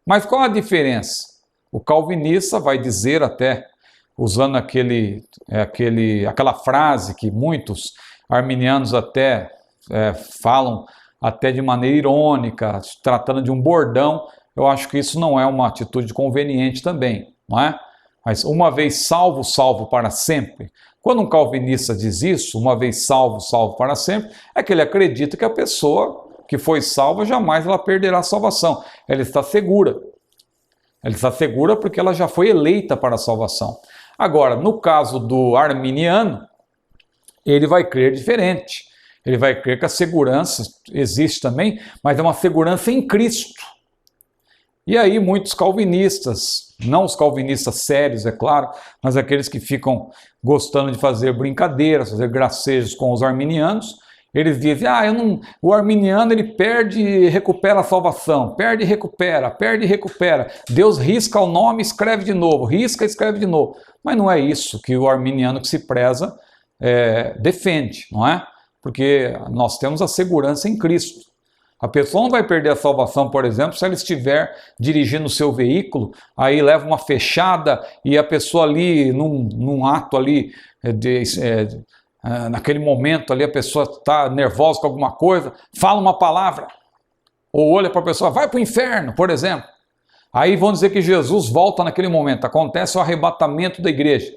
Mas qual a diferença? O calvinista vai dizer até, usando aquela frase que muitos arminianos até falam até de maneira irônica, tratando de um bordão, eu acho que isso não é uma atitude conveniente também, não é? Mas uma vez salvo, salvo para sempre. Quando um calvinista diz isso, uma vez salvo, salvo para sempre, é que ele acredita que a pessoa que foi salva jamais ela perderá a salvação. Ela está segura. Ela está segura porque ela já foi eleita para a salvação. Agora, no caso do arminiano, ele vai crer diferente. Ele vai crer que a segurança existe também, mas é uma segurança em Cristo. E aí muitos calvinistas, não os calvinistas sérios, é claro, mas aqueles que ficam gostando de fazer brincadeiras, fazer gracejos com os arminianos, eles dizem, o arminiano ele perde e recupera a salvação, perde e recupera, perde e recupera. Deus risca o nome e escreve de novo, risca e escreve de novo. Mas não é isso que o arminiano que se preza defende, não é? Porque nós temos a segurança em Cristo. A pessoa não vai perder a salvação, por exemplo, se ela estiver dirigindo o seu veículo, aí leva uma fechada e a pessoa ali, num ato ali, naquele momento ali, a pessoa está nervosa com alguma coisa, fala uma palavra, ou olha para a pessoa, vai para o inferno, por exemplo. Aí vão dizer que Jesus volta naquele momento, acontece o arrebatamento da igreja.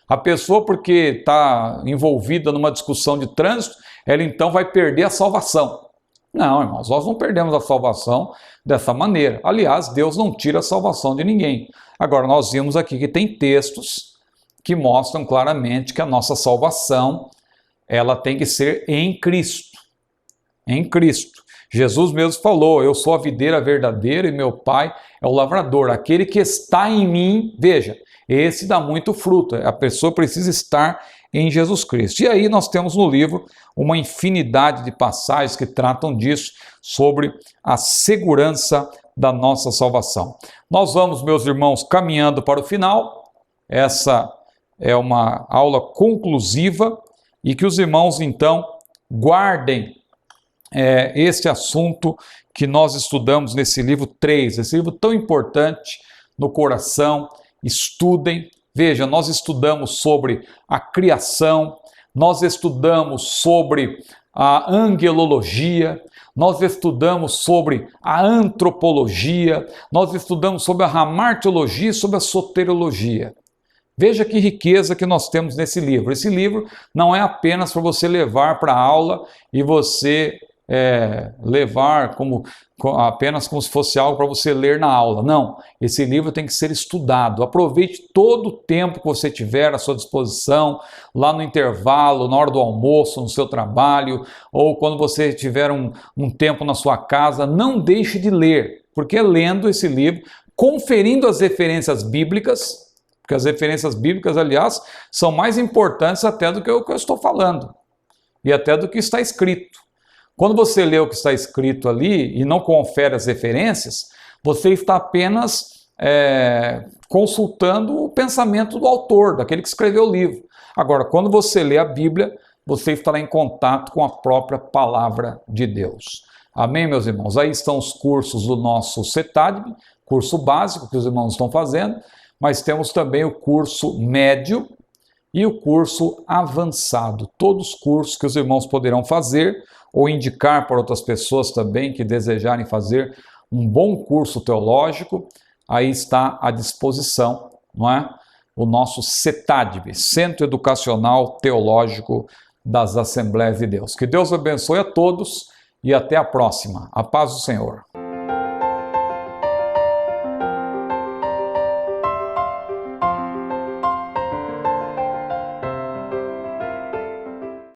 A pessoa, porque está envolvida numa discussão de trânsito, ela então vai perder a salvação. Não, irmãos, nós não perdemos a salvação dessa maneira. Aliás, Deus não tira a salvação de ninguém. Agora, nós vimos aqui que tem textos que mostram claramente que a nossa salvação, ela tem que ser em Cristo. Em Cristo. Jesus mesmo falou, eu sou a videira verdadeira e meu Pai é o lavrador. Aquele que está em mim, veja, esse dá muito fruto. A pessoa precisa estar em Jesus Cristo. E aí nós temos no livro uma infinidade de passagens que tratam disso, sobre a segurança da nossa salvação. Nós vamos, meus irmãos, caminhando para o final. Essa é uma aula conclusiva e que os irmãos, então, guardem este assunto que nós estudamos nesse livro 3, esse livro tão importante no coração. Estudem. Veja, nós estudamos sobre a criação, nós estudamos sobre a angelologia, nós estudamos sobre a antropologia, nós estudamos sobre a hamartiologia e sobre a soteriologia. Veja que riqueza que nós temos nesse livro. Esse livro não é apenas para você levar para a aula e você levar apenas como se fosse algo para você ler na aula. Não, esse livro tem que ser estudado. Aproveite todo o tempo que você tiver à sua disposição, lá no intervalo, na hora do almoço, no seu trabalho, ou quando você tiver um tempo na sua casa, não deixe de ler, porque lendo esse livro, conferindo as referências bíblicas, porque as referências bíblicas, aliás, são mais importantes até do que o que eu estou falando, e até do que está escrito. Quando você lê o que está escrito ali e não confere as referências, você está apenas consultando o pensamento do autor, daquele que escreveu o livro. Agora, quando você lê a Bíblia, você estará em contato com a própria palavra de Deus. Amém, meus irmãos? Aí estão os cursos do nosso CETADB, curso básico que os irmãos estão fazendo, mas temos também o curso médio e o curso avançado. Todos os cursos que os irmãos poderão fazer ou indicar para outras pessoas também que desejarem fazer um bom curso teológico, aí está à disposição, não é? O nosso CETADB, Centro Educacional Teológico das Assembleias de Deus. Que Deus abençoe a todos e até a próxima. A paz do Senhor.